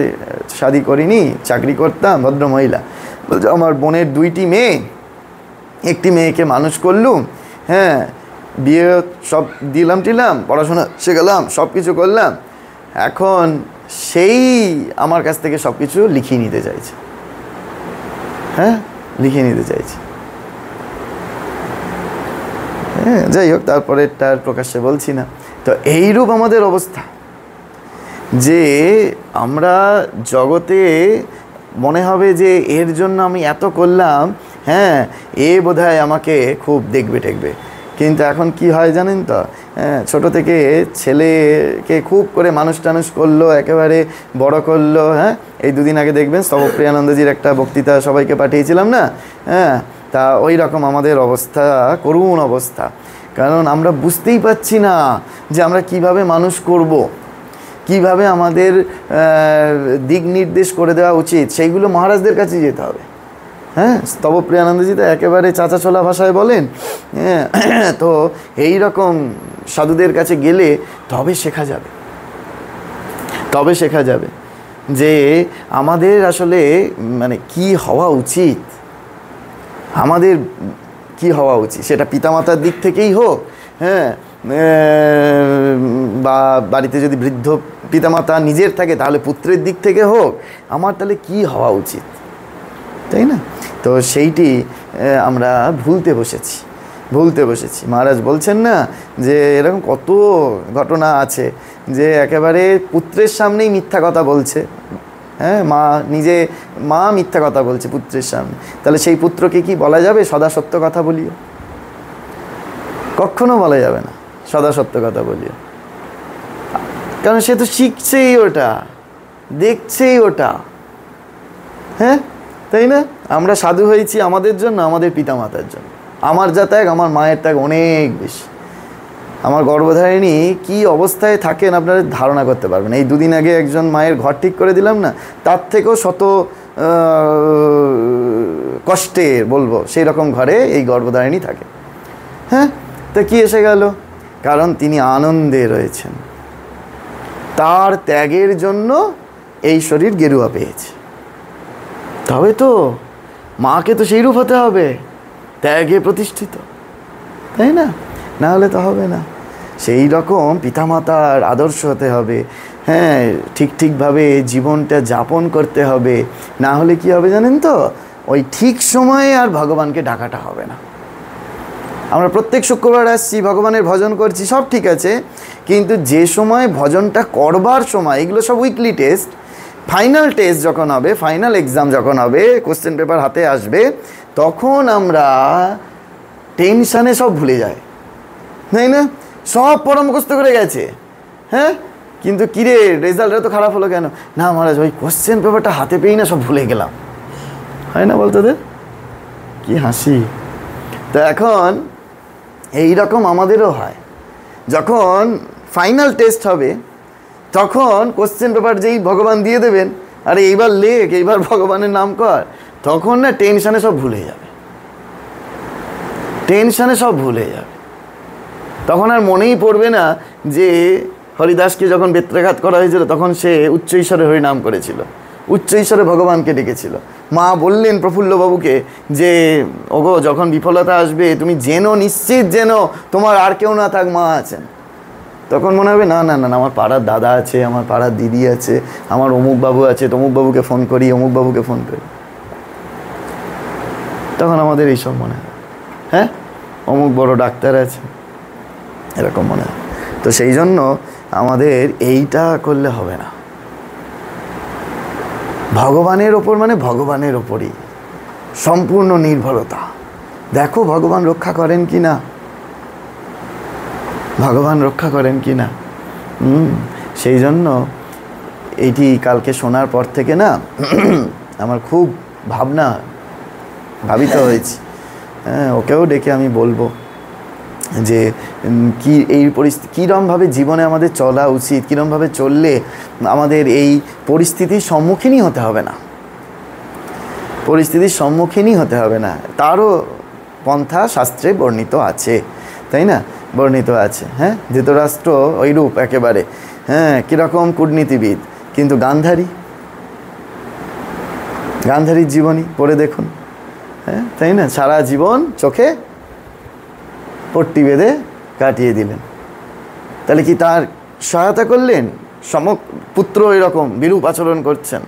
S1: শাদী করিনি, চাকরি করতাম, ভদ্র মহিলা। বলছে আমার বোনের 2টি মেয়ে, একটি মেয়েকে মানুষ করলুম, হ্যাঁ, বিয়ে সব টিলাম, পড়াশোনা শেখালাম, সব কিছু করলাম, এখন সেই আমার কাছ থেকে সব কিছু লিখিয়ে নিতে চাইছে। হ্যাঁ, লিখিয়ে নিতে চাইছে। হ্যাঁ, যাই হোক, তারপরে তার প্রকাশ্যে বলছি না। তো এইরূপ আমাদের অবস্থা যে আমরা জগতে মনে হবে যে এর জন্য আমি এত করলাম, হ্যাঁ, এ বোধহয় আমাকে খুব দেখবে। কিন্তু এখন কি হয় জানেন তো, ছোটো থেকে ছেলেকে খুব করে মানুষ করলো, একেবারে বড় করলো। হ্যাঁ, এই 2 দিন আগে দেখবেন স্তবপ্রিয়ানন্দজির একটা বক্তৃতা সবাইকে পাঠিয়েছিলাম না, হ্যাঁ, তা ওই রকম আমাদের অবস্থা, করুণ অবস্থা। কারণ আমরা বুঝতেই পারছি না যে আমরা কিভাবে মানুষ করব, কিভাবে আমাদের দিক নির্দেশ করে দেওয়া উচিত। সেইগুলো মহারাজদের কাছে যেতে হবে। হ্যাঁ, স্তবপ্রিয়ানন্দজি তো একেবারে চাচা ছোলা ভাষায় বলেন। হ্যাঁ, তো এই রকম সাধুদের কাছে গেলে তবে শেখা যাবে যে আমাদের আসলে মানে কি হওয়া উচিত, সেটা পিতামাতার দিক থেকেই হোক, হ্যাঁ, বা বাড়িতে যদি বৃদ্ধ পিতামাতা নিজের থাকে তাহলে পুত্রের দিক থেকে হোক, আমার তাহলে কি হওয়া উচিত, তাই না? তো সেইটি আমরা ভুলতে বসেছি। মহারাজ বলছেন না যে এরকম কত ঘটনা আছে যে একেবারে পুত্রের সামনেই মিথ্যা কথা বলছে। হ্যাঁ, মা মিথ্যা কথা বলছে পুত্রের সামনে, তাহলে সেই পুত্রকে কি বলা যাবে সদা সত্য কথা বলিও? কখনো বলা যাবে না সদা সত্য কথা বলিও, কারণ সে তো শিখছেই ওটা, দেখছেই ওটা। হ্যাঁ, তাই না? আমরা সাধু হয়েছি আমাদের জন্য, আমাদের পিতামাতার জন্য। আমার যা ত্যাগ, আমার মায়ের ত্যাগ অনেক বেশি। আমার গর্ভধারিণী কি অবস্থায় থাকেন আপনারা ধারণা করতে পারবেন। এই 2 দিন আগে একজন মায়ের ঘর ঠিক করে দিলাম না, তার থেকেও শত কষ্টের বলবো সেই রকম ঘরে এই গর্ভধারিণী থাকে। হ্যাঁ, তো কি এসে গেল? কারণ তিনি আনন্দে রয়েছেন, তার ত্যাগের জন্য এই শরীর গেরুয়া পেয়েছে। তবে তো মাকে তো সেই রূপ হতে হবে, ত্যাগে প্রতিষ্ঠিত, তাই না? না হলে তো হবে না। সেই রকম পিতামাতার আদর্শ হতে হবে, হ্যাঁ, ঠিকভাবে জীবনটা যাপন করতে হবে। না হলে কি হবে জানেন তো, ওই ঠিক সময়ে আর ভগবানকে ডাকাটা হবে না। আমরা প্রত্যেক শুক্রবার আসছি, ভগবানের ভজন করছি, সব ঠিক আছে, কিন্তু যে সময় ভজনটা করবার সময়, এগুলো সব উইকলি টেস্ট, ফাইনাল টেস্ট যখন হবে, ফাইনাল এক্সাম যখন হবে, কোশ্চেন পেপার হাতে আসবে, তখন আমরা টেনশানে সব ভুলে যাই, তাই না? সব পড়া মুখস্থ করে গেছে, হ্যাঁ, কিন্তু কিরে রেজাল্টটা তো খারাপ হলো কেন? না মহারাজ, ওই কোশ্চেন পেপারটা হাতে পেয়েই না সব ভুলে গেলাম। হয় না বলতো দে? কি হাসি। তো এখন এই রকম আমাদেরও হয়, যখন ফাইনাল টেস্ট হবে, তখন কোশ্চেন পেপার যেই ভগবান দিয়ে দেবেন, আরে এইবার লেখ, এইবার ভগবানের নাম কর, তখন না টেনশানে সব ভুলে যাবে, টেনশানে সব ভুলে যাবে। তখন আর মনেই পড়বে না যে হরিদাসকে যখন বেত্রাঘাত করা হয়েছিল, তখন সে উচ্চ ঈশ্বরে হরিনাম করেছিল, উচ্চ ঈশ্বরে ভগবানকে ডেকেছিল। মা বললেন প্রফুল্লবাবুকে যে ওগো, যখন বিফলতা আসবে তুমি জেনো, নিশ্চিত জেনো তোমার আর কেউ না থাক, মা আছেন। তখন মনে হবে না না না, আমার পাড়ার দাদা আছে, আমার পাড়ার দিদি আছে, আমার অমুক বাবু আছে, তমুক বাবুকে ফোন করি, অমুক বাবুকে ফোন করি। তখন আমাদের এইসব মনে হয়, হ্যাঁ, অমুক বড় ডাক্তার আছে, এরকম মনে হয়। তো সেই জন্য আমাদের এইটা করলে হবে না। ভগবানের ওপর মানে ভগবানের ওপরই সম্পূর্ণ নির্ভরতা। দেখো ভগবান রক্ষা করেন কি না, ভগবান রক্ষা করেন কি না। সেই জন্য এইটি কালকে শোনার পর থেকে না আমার খুব ভাবিত হয়েছি। হ্যাঁ, ওকেও ডেকে আমি বলবো যে কি এই পরিস্থিতি, কীরকমভাবে জীবনে আমাদের চলা উচিত, কীরকমভাবে চললে আমাদের এই পরিস্থিতির সম্মুখীনই হতে হবে না, পরিস্থিতির সম্মুখীনই হতে হবে না। তারও পন্থা শাস্ত্রে বর্ণিত আছে, তাই না? বর্ণিত আছে। হ্যাঁ, ধৃতরাষ্ট্র ওইরূপ একেবারে, হ্যাঁ, কীরকম কূটনীতিবিদ, কিন্তু গান্ধারীর জীবনী পড়ে দেখুন, হ্যাঁ, তাই না? সারা জীবন চোখে পট্টি বেঁধে কাটিয়ে দিলেন। তাহলে কি তার সহায়তা করলেন? পুত্র এরকম বিরূপ আচরণ করছেন,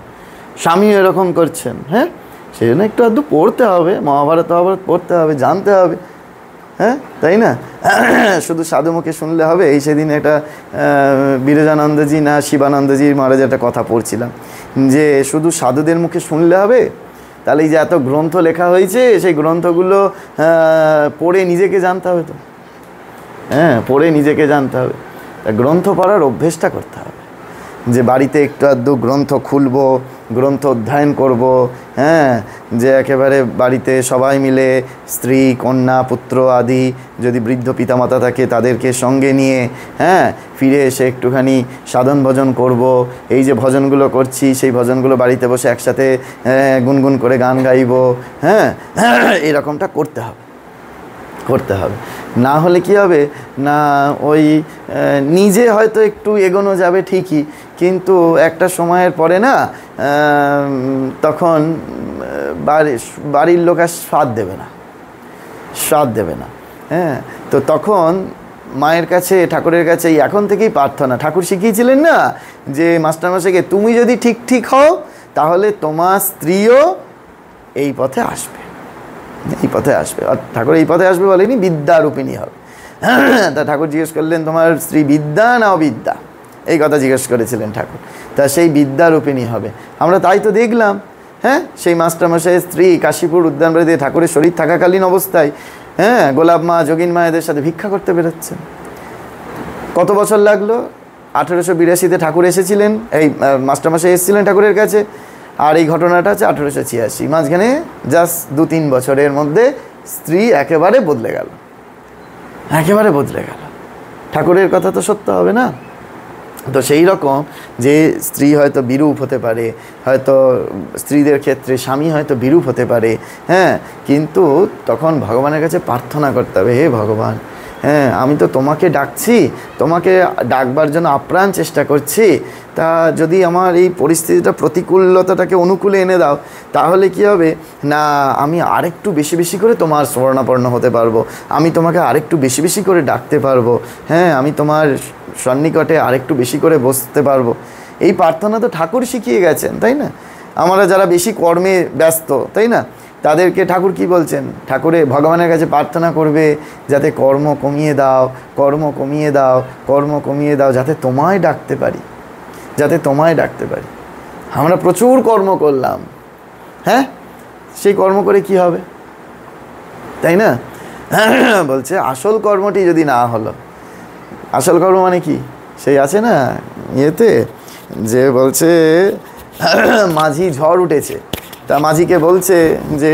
S1: স্বামীও এরকম করছেন। হ্যাঁ, সেই জন্য একটু আধটু পড়তে হবে, মহাভারত পড়তে হবে, জানতে হবে, হ্যাঁ, তাই না? শুধু সাধু মুখে শুনলে হবে? এই সেদিন একটা বিরজানন্দজি না শিবানন্দজির মহারাজ একটা কথা পড়ছিলাম, যে শুধু সাধুদের মুখে শুনলে হবে? তাহলে এই যে এত গ্রন্থ লেখা হয়েছে, সেই গ্রন্থগুলো পড়ে নিজেকে জানতে হবে তো, হ্যাঁ, পড়ে নিজেকে জানতে হবে। তা গ্রন্থ পড়ার অভ্যেসটা করতে হবে, যে বাড়িতে একটু আধটু গ্রন্থ খুলবো, গ্রন্থ অধ্যয়ন করব, হ্যাঁ, যে একেবারে বাড়িতে সবাই মিলে স্ত্রী, কন্যা, পুত্র আদি যদি বৃদ্ধ পিতামাতা থাকে তাদেরকে সঙ্গে নিয়ে, হ্যাঁ, ফিরে এসে একটুখানি সাধন ভজন করব। এই যে ভজনগুলো করছি, সেই ভজনগুলো বাড়িতে বসে একসাথে গুনগুন করে গান গাইব, হ্যাঁ, এরকমটা করতে হবে। না হলে কি হবে না, ওই নিজে হয়তো একটু এগোনো যাবে ঠিকই, কিন্তু একটা সময়ের পরে না তখন বাড়ির লোক আর স্বাদ দেবে না, হ্যাঁ। তো তখন মায়ের কাছে, ঠাকুরের কাছে এখন থেকেই প্রার্থনা। ঠাকুর শিখিয়েছিলেন না যে মাস্টারমশাইকে, তুমি যদি ঠিক হও তাহলে তোমার স্ত্রীও এই পথে আসবে, আর ঠাকুর এই পথে আসবে বলেনি, বিদ্যারূপিণী হবে। তা ঠাকুর জিজ্ঞেস করলেন, তোমার স্ত্রী বিদ্যা না অবিদ্যা? এই কথা জিজ্ঞেস করেছিলেন ঠাকুর। তা সেই বিদ্যারূপিণী হবে। আমরা তাই তো দেখলাম, হ্যাঁ, সেই মাস্টারমশাইয়ের স্ত্রী কাশীপুর উদ্যানবাড়িতে ঠাকুরের শরীর থাকাকালীন অবস্থায়, হ্যাঁ, গোলাপ মা, যোগিন মা এদের সাথে ভিক্ষা করতে বেরোচ্ছেন। কত বছর লাগলো? 1882-তে ঠাকুর এসেছিলেন, এই মাস্টারমশাই এসেছিলেন ঠাকুরের কাছে, আর এই ঘটনাটা আছে 1886। মাঝখানে জাস্ট 2-3 বছরের মধ্যে স্ত্রী একেবারে বদলে গেল। ঠাকুরের কথা তো সত্য হবে না? তো সেই রকম যে স্ত্রী হয়তো বিরূপ হতে পারে, হয়তো স্ত্রীদের ক্ষেত্রে স্বামী হয়তো বিরূপ হতে পারে, হ্যাঁ, কিন্তু তখন ভগবানের কাছে প্রার্থনা করতে হবে, হে ভগবান, হ্যাঁ, আমি তো তোমাকে ডাকছি, তোমাকে ডাকবার জন্য আপ্রাণ চেষ্টা করছি, তা যদি আমার এই পরিস্থিতিটা প্রতিকূলতাটাকে অনুকূলে এনে দাও, তাহলে কি হবে না, আমি আরেকটু বেশি বেশি করে তোমার শরণাপন্ন হতে পারবো, আমি তোমাকে আরেকটু বেশি বেশি করে ডাকতে পারবো, হ্যাঁ, আমি তোমার সন্নিকটে আরেকটু বেশি করে বসতে পারবো। এই প্রার্থনা তো ঠাকুর শিখিয়ে গেছেন, তাই না? আমরা যারা বেশি কর্মে ব্যস্ত, তাই না, তাদেরকে ঠাকুর কি বলছেন? ঠাকুরে ভগবানের কাছে প্রার্থনা করবে যাতে কর্ম কমিয়ে দাও, কর্ম কমিয়ে দাও, কর্ম কমিয়ে দাও, যাতে তোমায় ডাকতে পারি, যাতে তোমায় ডাকতে পারি। আমরা প্রচুর কর্ম করলাম, হ্যাঁ, সেই কর্ম করে কি হবে, তাই না? বলছে আসল কর্মটি যদি না হলো, আসল কর্ম মানে কি, সেই আছে না ইয়েতে যে বলছে মাঝি ঝড় উঠেছে, তা মাঝিকে বলছে যে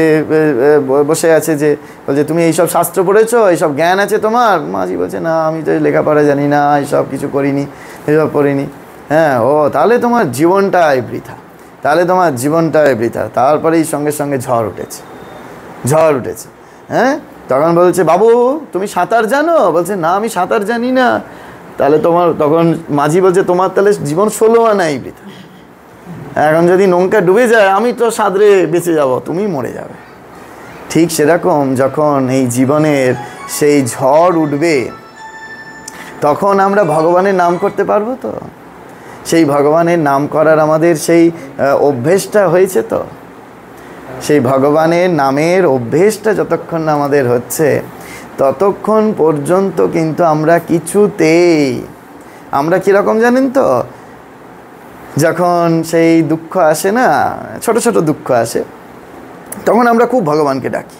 S1: বসে আছে, যে বলছে তুমি এইসব শাস্ত্র পড়েছো, এইসব জ্ঞান আছে তোমার? মাঝি বলছে না, আমি তো লেখাপড়া জানি না, এইসব কিছু করিনি, এসব পড়িনি। হ্যাঁ, ও তাহলে তোমার জীবনটাই বৃথা, তাহলে তোমার জীবনটাই বৃথা। তারপরেই সঙ্গে সঙ্গে ঝড় উঠেছে, ঝড় উঠেছে। হ্যাঁ, তখন বলছে বাবু তুমি সাঁতার জানো? বলছে না, আমি সাঁতার জানি না। তাহলে তোমার, তখন মাঝি বলছে তোমার তাহলে জীবন 16 আনাই বৃথা। এখন যদি নৌকা ডুবে যায়, আমি তো সাঁতরে বেঁচে যাব, তুমি মরে যাবে। ঠিক সেরকম যখন এই জীবনের সেই ঝড় উঠবে, তখন আমরা ভগবানের নাম করতে পারবো তো? সেই ভগবানের নাম করার আমাদের সেই অভ্যেসটা হয়েছে তো? সেই ভগবানের নামের অভ্যেসটা যতক্ষণ না আমাদের হচ্ছে, ততক্ষণ পর্যন্ত কিন্তু আমরা কিছুতেই, আমরা কীরকম জানেন তো, যখন সেই দুঃখ আসে না, ছোট ছোট দুঃখ আসে, তখন আমরা খুব ভগবানকে ডাকি,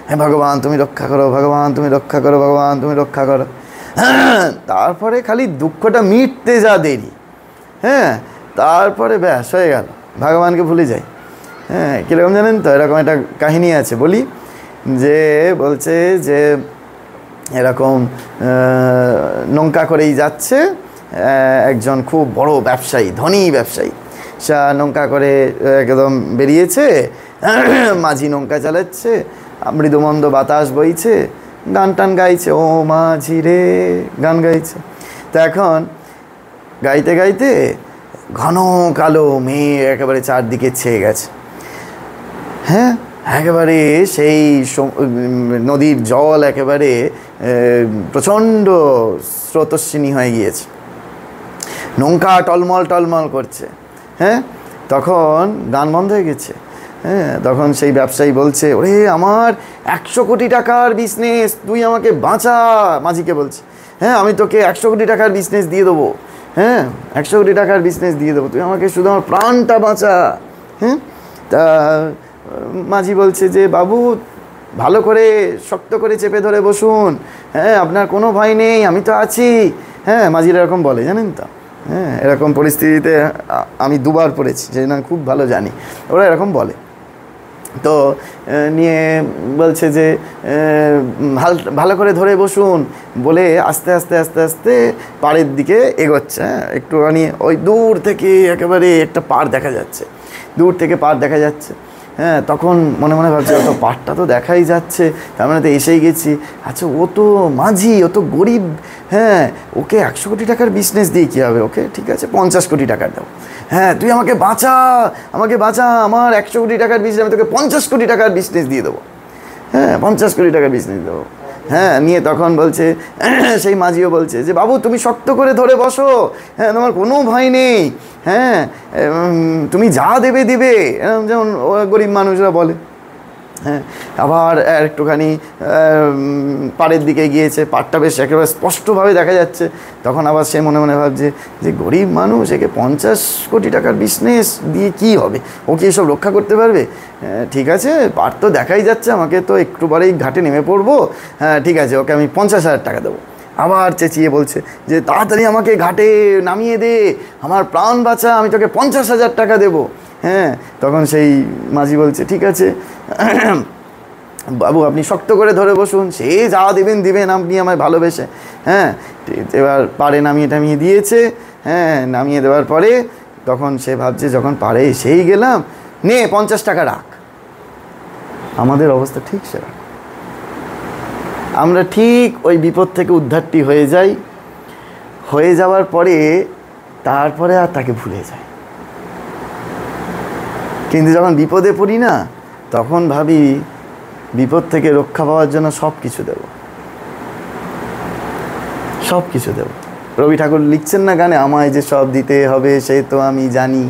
S1: হ্যাঁ ভগবান তুমি রক্ষা করো, ভগবান তুমি রক্ষা করো, ভগবান তুমি রক্ষা করো। তারপরে খালি দুঃখটা মিটতে যা দেরি, হ্যাঁ, তারপরে ব্যাস হয়ে গেল, ভগবানকে ভুলে যাই। হ্যাঁ, কীরকম জানেন তো, এরকম একটা কাহিনী আছে, বলি, যে বলছে যে এরকম নৌকা করেই যাচ্ছে একজন খুব বড় ব্যবসায়ী, ধনী ব্যবসায়ী, সে নৌকা করে একদম বেরিয়েছে, মাঝি নৌকা চালাচ্ছে, মৃদুমন্দ বাতাস বইছে, গান টান গাইছে, ও মাঝি রে, গান গাইছে। তো এখন গাইতে গাইতে ঘন কালো মেঘ একেবারে চারদিকে ছেয়ে গেছে। হ্যাঁ, একেবারে সেই নদীর জল একেবারে প্রচণ্ড স্রোতস্বিনী হয়ে গিয়েছে, নৌকা টলমল টলমল করছে। হ্যাঁ, তখন গান বন্ধ হয়ে গেছে। হ্যাঁ, তখন সেই ব্যবসায়ী বলছে, ওরে আমার 100 কোটি টাকার বিজনেস, তুই আমাকে বাঁচা। মাঝিকে বলছে, হ্যাঁ আমি তোকে 100 কোটি টাকার বিজনেস দিয়ে দেবো, হ্যাঁ 100 কোটি টাকার বিজনেস দিয়ে দেবো, তুই আমাকে শুধু আমার প্রাণটা বাঁচা। হ্যাঁ, তা মাঝি বলছে যে বাবু ভালো করে শক্ত করে চেপে ধরে বসুন, হ্যাঁ আপনার কোনো ভয় নেই, আমি তো আছি। হ্যাঁ, মাঝিরা এরকম বলে, জানেন তো। হ্যাঁ, এরকম পরিস্থিতিতে আমি দুবার পড়েছি, সেই জন্য খুব ভালো জানি, ওরা এরকম বলে। তো নিয়ে বলছে যে ভালো করে ধরে বসুন বলে আস্তে আস্তে আস্তে আস্তে পাড়ের দিকে এগোচ্ছে। হ্যাঁ, একটুখানি ওই দূর থেকে একেবারে একটা পাড় দেখা যাচ্ছে, দূর থেকে পাড় দেখা যাচ্ছে। হ্যাঁ, তখন মনে মনে ভাবছে ও তো পাড়টা তো দেখাই যাচ্ছে, তার মানে তো এসেই গেছি। আচ্ছা, ও তো মাঝি, ও তো গরিব, হ্যাঁ ওকে 100 কোটি টাকার বিজনেস দিয়ে কী হবে, ওকে ঠিক আছে 50 কোটি টাকার দাও। হ্যাঁ, তুই আমাকে বাঁচা, আমাকে বাঁচা, আমার 100 কোটি টাকার বিজনেস, আমি তোকে 50 কোটি টাকার বিজনেস দিয়ে দেবো। হ্যাঁ, 50 কোটি টাকার বিজনেস দেবো। হ্যাঁ, নিয়ে তখন বলছে, সেই মাঝিও বলছে যে বাবু তুমি শক্ত করে ধরে বসো, হ্যাঁ তোমার কোনো ভয় নেই, হ্যাঁ তুমি যা দেবে দিবে, যেমন গরিব মানুষরা বলে। হ্যাঁ, আবার একটুখানি পাড়ের দিকে গিয়েছে, পাড়টা বেশ একেবারে স্পষ্টভাবে দেখা যাচ্ছে। তখন আবার সে মনে মনে ভাবছে যে গরিব মানুষ, একে 50 কোটি টাকার বিজনেস দিয়ে কী হবে, ও কি এসব রক্ষা করতে পারবে? ঠিক আছে, পাড় তো দেখাই যাচ্ছে, আমাকে তো একটু পরেই ঘাটে নেমে পড়বো। হ্যাঁ ঠিক আছে, ওকে আমি 50,000 টাকা দেবো। আবার চেঁচিয়ে বলছে যে তাড়াতাড়ি আমাকে ঘাটে নামিয়ে দে, আমার প্রাণ বাঁচা, আমি তোকে 50,000 টাকা দেবো। হ্যাঁ, তখন সেই মাঝি বলছে ঠিক আছে বাবু আপনি শক্ত করে ধরে বসুন, সে যা দেবেন দিবেন আপনি আমায় ভালোবেসে। হ্যাঁ, এবার পাড়ে নামিয়ে টামিয়ে দিয়েছে। হ্যাঁ, নামিয়ে দেওয়ার পরে তখন সে ভাবছে যখন পাড়ে এসেই গেলাম, নে 50 টাকা রাখ। আমাদের অবস্থা ঠিক সেরকম। আমরা ঠিক ওই বিপদ থেকে উদ্ধারটি হয়ে যাই, হয়ে যাওয়ার পরে তারপরে আর তাকে ভুলে যাই। কিন্তু যখন বিপদে পড়ি না, তখন ভাবি বিপদ থেকে রক্ষা পাওয়ার জন্য সব কিছু দেব, সব কিছু দেব। রবি ঠাকুর লিখছেন না গানে, আমায় যে সব দিতে হবে সে তো আমি জানি।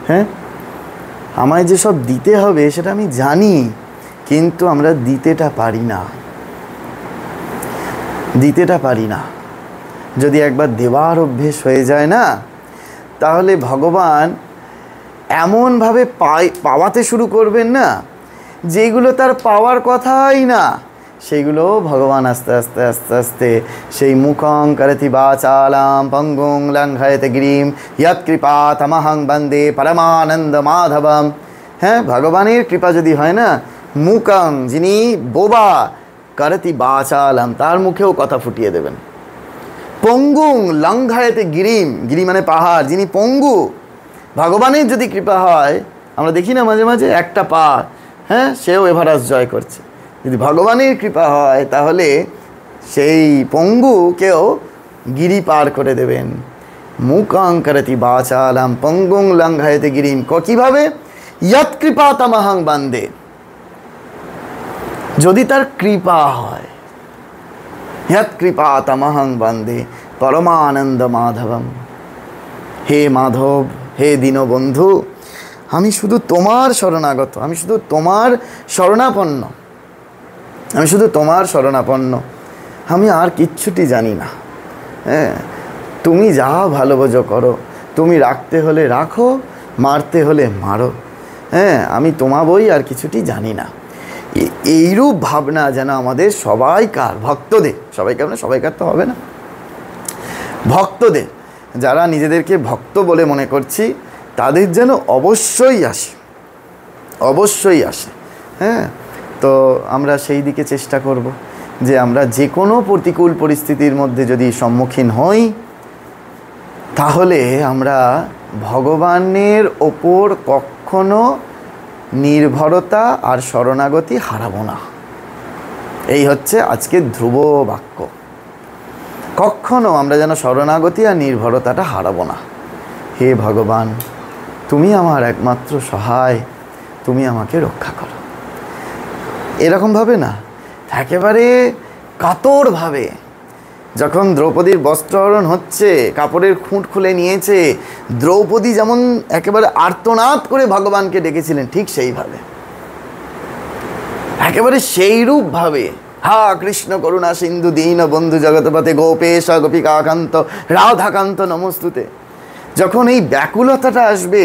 S1: হ্যাঁ, আমায় যে সব দিতে হবে সেটা আমি জানি, কিন্তু আমরা দিতেটা পারি না, দিতেটা পারি না। যদি একবার দেওয়ার অভ্যেস হয়ে যায় না, তাহলে ভগবান এমনভাবে পাওয়াতে শুরু করবেন না, যেগুলো তার পাওয়ার কথাই না, সেইগুলো ভগবান আস্তে আস্তে আস্তে আস্তে সেই মুখং করতি বাচালাম পঙ্গুং লঙ্ঘয়তে গিরিম ইয়ৎ কৃপা তমহং বন্দে পরমানন্দ মাধবম। হ্যাঁ, ভগবানের কৃপা যদি হয় না, মুখং, যিনি বোবা, করতি বাচালাম, তার মুখেও কথা ফুটিয়ে দেবেন। পঙ্গুং লঙ্ঘয়তে গিরিম, গিরি মানে পাহাড়, যিনি পঙ্গু, ভগবানের যদি কৃপা হয়, আমরা দেখি না মাঝে মাঝে একটা পা, হ্যাঁ, সেও এভারেস্ট জয় করছে। যদি ভগবানের কৃপা হয় তাহলে সেই পঙ্গুকেও গিরি পার করে দেবেন। মুখং করতি বাচালাম পঙ্গুং লঙ্ঘয়তে গিরিম। কীভাবে? ইয়ৎ কৃপা তমহং বন্দে, যদি তার কৃপা হয়। ইয়ৎ কৃপা তমহং বন্দে পরমানন্দ মাধবম। হে মাধব, হে দীনবন্ধু, আমি শুধু তোমার শরণাগত, আমি শুধু তোমার শরণাপন্ন, আমি শুধু তোমার শরণাপন্ন, আমি আর কিচ্ছুটি জানি না। হ্যাঁ, তুমি যা ভালো বোঝো করো, তুমি রাখতে হলে রাখো, মারতে হলে মারো। হ্যাঁ, আমি তোমা বই আর কিছুটি জানি না। এইরূপ ভাবনা যেন আমাদের সবাইকার, ভক্তদের, সবাইকার মানে সবাইকার তো হবে না, ভক্তদের, যারা নিজেদেরকে ভক্ত বলে মনে করছি, তাদের যেন অবশ্যই আসে, অবশ্যই আসে। হ্যাঁ, তো আমরা সেই দিকে চেষ্টা করব যে আমরা যে কোনো প্রতিকূল পরিস্থিতির মধ্যে যদি সম্মুখীন হই, তাহলে আমরা ভগবানের ওপর কখনো নির্ভরতা আর শরণাগতি হারাবো না। এই হচ্ছে আজকের ধ্রুব বাক্য। কখনো আমরা যেন শরণাগতি আর নির্ভরতাটা হারাবো না। হে ভগবান, তুমি আমার একমাত্র সহায়, তুমি আমাকে রক্ষা করো। এরকমভাবে না, একেবারে কাতরভাবে, যখন দ্রৌপদীর বস্ত্রহরণ হচ্ছে, কাপড়ের খুঁট খুলে নিয়েছে, দ্রৌপদী যেমন একেবারে আর্তনাদ করে ভগবানকে ডেকেছিলেন, ঠিক সেইভাবে, একেবারে সেইরূপভাবে, হা কৃষ্ণ করুণা সিন্ধু দীন বন্ধু জগৎপতে গোপেশ গোপিকাকান্ত রাধাকান্ত নমস্তুতে। যখন এই ব্যাকুলতাটা আসবে,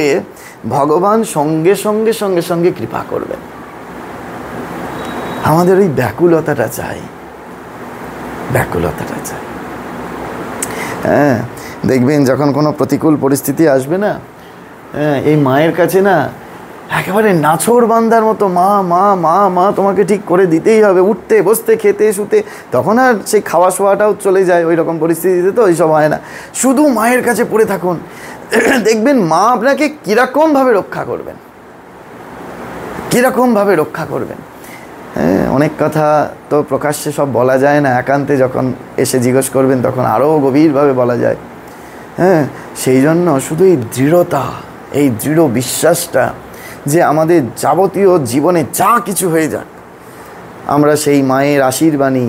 S1: ভগবান সঙ্গে সঙ্গে সঙ্গে সঙ্গে কৃপা করবেন। আমাদের ওই ব্যাকুলতাটা চাই, ব্যাকুলতাটা চাই। হ্যাঁ, দেখবেন যখন কোনো প্রতিকূল পরিস্থিতি আসবে না, হ্যাঁ, এই মায়ের কাছে না একেবারে নাছোড় বান্দার মতো, মা মা মা মা তোমাকে ঠিক করে দিতেই হবে, উঠতে বসতে খেতে শুতে। তখন আর সেই খাওয়া শোয়াটাও চলে যায়, ওই রকম পরিস্থিতিতে তো ওইসব হয় না। শুধু মায়ের কাছে পড়ে থাকুন, দেখবেন মা আপনাকে কীরকমভাবে রক্ষা করবেন, কীরকমভাবে রক্ষা করবেন। হ্যাঁ, অনেক কথা তো প্রকাশ্যে সব বলা যায় না, একান্তে যখন এসে জিজ্ঞেস করবেন তখন আরও গভীরভাবে বলা যায়। হ্যাঁ, সেই জন্য শুধু এই দৃঢ়তা, এই দৃঢ় বিশ্বাসটা যে আমাদের যাবতীয় জীবনে যা কিছু হয়ে যাক, আমরা সেই মায়ের আশীর্বাণী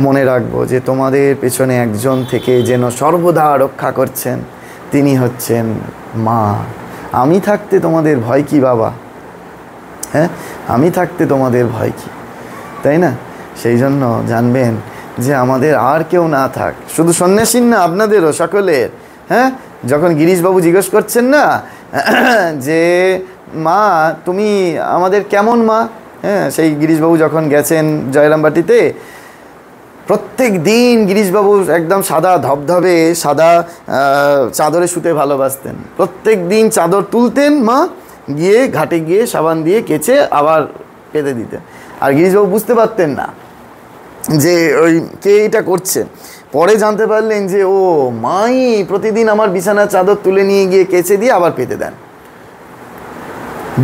S1: মনে রাখবো যে তোমাদের পেছনে একজন থেকে যেন সর্বদা রক্ষা করছেন, তিনি হচ্ছেন মা। আমি থাকতে তোমাদের ভয় কি বাবা? হ্যাঁ, আমি থাকতে তোমাদের ভয় কি, তাই না? সেই জন্য জানবেন যে আমাদের আর কেউ না থাক, শুধু সন্ন্যাসীর না, আপনাদেরও সকলের। হ্যাঁ, যখন গিরিশবাবু জিজ্ঞেস করছেন না যে মা তুমি আমাদের কেমন মা, হ্যাঁ, সেই গিরিশবাবু যখন গেছেন জয়রামবাটিতে, প্রত্যেক দিন গিরিশবাবু একদম সাদা ধবধবে সাদা চাদরে শুতে ভালোবাসতেন। প্রত্যেক দিন চাদর তুলতেন মা, গিয়ে ঘাটে গিয়ে সাবান দিয়ে কেচে আবার পেতে দিতেন। আর গিরিশবাবু বুঝতে পারতেন না যে ওই কে এটা করছে। পরে জানতে পারলেন যে ও মাই প্রতিদিন আমার বিছানার চাদর তুলে নিয়ে গিয়ে কেচে দিয়ে আবার পেতে দেন।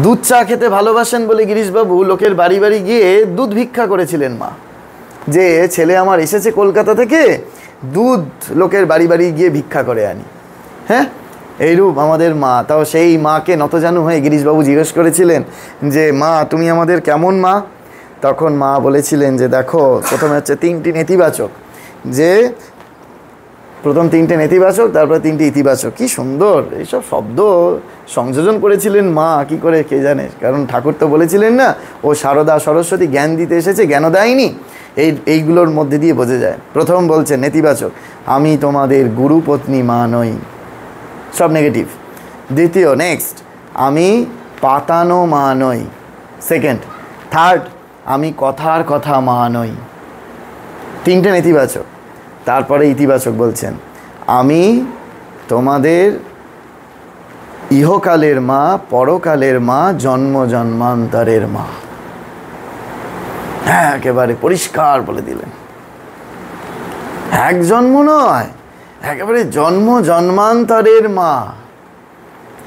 S1: দুধ চা খেতে ভালোবাসেন বলে গিরিশবাবু লোকের বাড়ি বাড়ি গিয়ে দুধ ভিক্ষা করেছিলেন মা। যে ছেলে আমার এসেছে কলকাতা থেকে, দুধ লোকের বাড়ি বাড়ি গিয়ে ভিক্ষা করে আনি। হ্যাঁ, এইরূপ আমাদের মা। তাও সেই মাকে নতজানু হয়ে গিরিশবাবু জিজ্ঞেস করেছিলেন যে মা তুমি আমাদের কেমন মা? তখন মা বলেছিলেন যে দেখো, প্রথমে হচ্ছে 3টি নেতিবাচক, যে প্রথম 3টে নেতিবাচক, তারপরে 3টি ইতিবাচক। কি সুন্দর এইসব শব্দ সংযোজন করেছিলেন মা, কি করে কে জানে। কারণ ঠাকুর তো বলেছিলেন না, ও সারদা সরস্বতী জ্ঞান দিতে এসেছে, জ্ঞানও দেয়নি। এইগুলোর মধ্যে দিয়ে বোঝা যায়। প্রথম বলছে নেতিবাচক, আমি তোমাদের গুরু পত্নী মা নই, সব নেগেটিভ। দ্বিতীয়, নেক্সট, আমি পাতানো মা নই। সেকেন্ড, থার্ড, আমি কথার কথা মা নই। 3টে নেতিবাচক। তারপরে ইতিবাচক বলছেন, আমি তোমাদের ইহকালের মা, পরকালের মা, জন্ম জন্মান্তরের মা। হ্যাঁ, একেবারে পরিষ্কার বলে দিলেন। এক জন্ম নয়, একেবারে জন্ম জন্মান্তরের মা।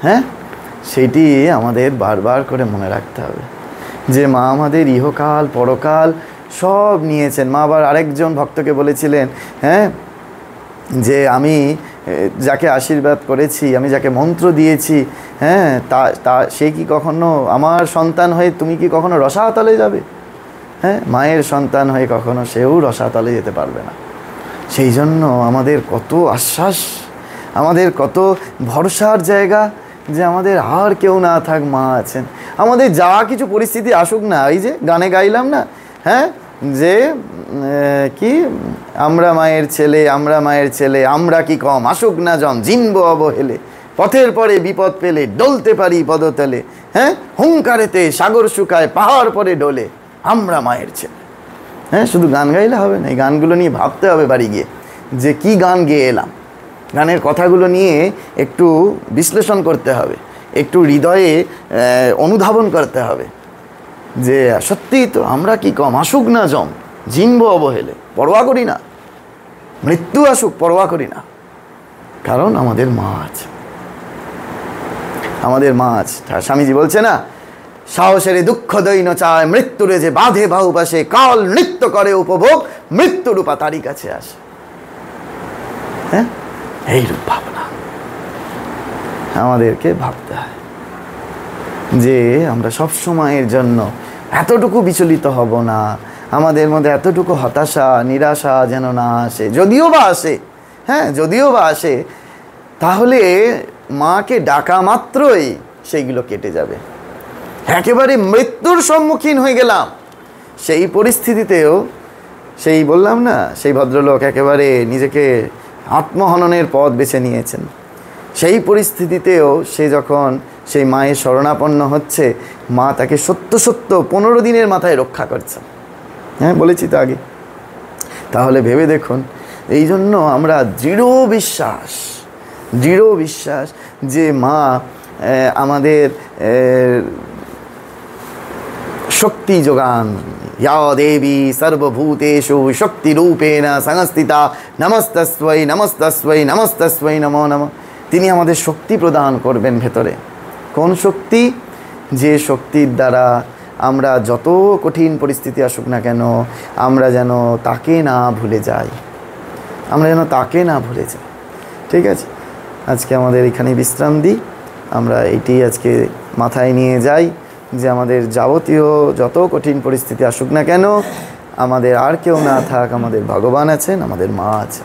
S1: হ্যাঁ, সেটি আমাদের বারবার করে মনে রাখতে হবে যে মা আমাদের ইহকাল পরকাল সব নিয়েছেন। মা আবার আরেকজন ভক্তকে বলেছিলেন, হ্যাঁ, যে আমি যাকে আশীর্বাদ করেছি, আমি যাকে মন্ত্র দিয়েছি, হ্যাঁ, তা সে কি কখনো আমার সন্তান হয়ে তুমি কি কখনো রসাতলে যাবে? হ্যাঁ, মায়ের সন্তান হয়ে কখনো সেও রসাতলে যেতে পারবে না। সেই জন্য আমাদের কত আশ্বাস, আমাদের কত ভরসার জায়গা যে আমাদের আর কেউ না থাক, মা আছেন। আমাদের যা কিছু পরিস্থিতি আসুক না, এই যে গানে গাইলাম না, হ্যাঁ, যে কি আমরা মায়ের ছেলে, আমরা মায়ের ছেলে, আমরা কি কম, আসুক না জম, জিনব অবহেলে, পথের পরে বিপদ পেলে ডলতে পারি পদতলে। হ্যাঁ, হুঙ্কারেতে সাগর শুকায়, পাহাড় পরে ডোলে, আমরা মায়ের ছেলে। হ্যাঁ, শুধু গান গাইলে হবে না, এই গানগুলো নিয়ে ভাবতে হবে বাড়ি গিয়ে যে কি গান গেয়ে এলাম। গানের কথাগুলো নিয়ে একটু বিশ্লেষণ করতে হবে, একটু হৃদয়ে অনুধাবন করতে হবে যে সত্যিই তো আমরা কি কম, আসুক না জম, জিনব অবহেলে, পরোয়া করি না, মৃত্যু আসুক পরোয়া করি না, কারণ আমাদের মা আছে, আমাদের মা আছে। স্বামীজি বলছে না, সাহসের দুঃখ দৈন্য চায়, মৃত্যুরে যে বাঁধে বাহু পাশে, কাল নৃত্য করে উপভোগ, মৃত্যুরূপা তারই কাছে আসে। হ্যাঁ, এইরূপ ভাবনা আমাদেরকে ভাবতে হয় যে আমরা সব সময়ের জন্য এতটুকু বিচলিত হব না, আমাদের মধ্যে এতটুকু হতাশা নিরাশা যেন না আসে। যদিও বা আসে, হ্যাঁ, যদিও বা আসে, তাহলে মাকে ডাকা মাত্রই সেইগুলো কেটে যাবে। একেবারে মৃত্যুর সম্মুখীন হয়ে গেলাম, সেই পরিস্থিতিতেও, সেই বললাম না, সেই ভদ্রলোক একেবারে নিজেকে আত্মহননের পথ বেছে নিয়েছেন। সেই পরিস্থিতিতেও সে যখন সেই মায়ের শরণাপন্ন হচ্ছে, মা তাকে সত্য 15 দিনের মাথায় রক্ষা করছে। হ্যাঁ, বলেছি তো আগে। তাহলে ভেবে দেখুন, এই জন্য আমরা দৃঢ় বিশ্বাস যে মা আমাদের শক্তি যোগান। ইয়া দেবী সর্বভূতেষু শক্তিরূপেণ সংস্থিতা, নমস্তস্मै নমস্তস্मै নমস্তস্मै নমো নমঃ। তিনি আমাদের শক্তি প্রদান করবেন ভেতরে। কোন শক্তি? যে শক্তির দ্বারা আমরা যত কঠিন পরিস্থিতি আসুক না কেন, আমরা যেন তাকে না ভুলে যাই, ঠিক আছে? আজকে আমাদের এখানে বিশ্রাম দিই। আমরা এটি আজকে মাথায় নিয়ে যাই যে আমাদের যাবতীয় যত কঠিন পরিস্থিতি আসুক না কেন, আমাদের আর কেউ না থাক, আমাদের ভগবান আছেন, আমাদের মা আছে।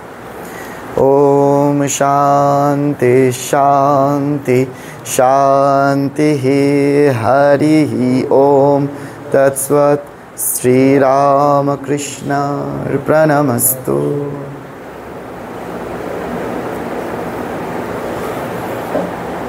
S1: ওম শান্তি শান্তি শান্তি হরি ওম তৎসৎ। শ্রীরামকৃষ্ণার্পণমস্তু।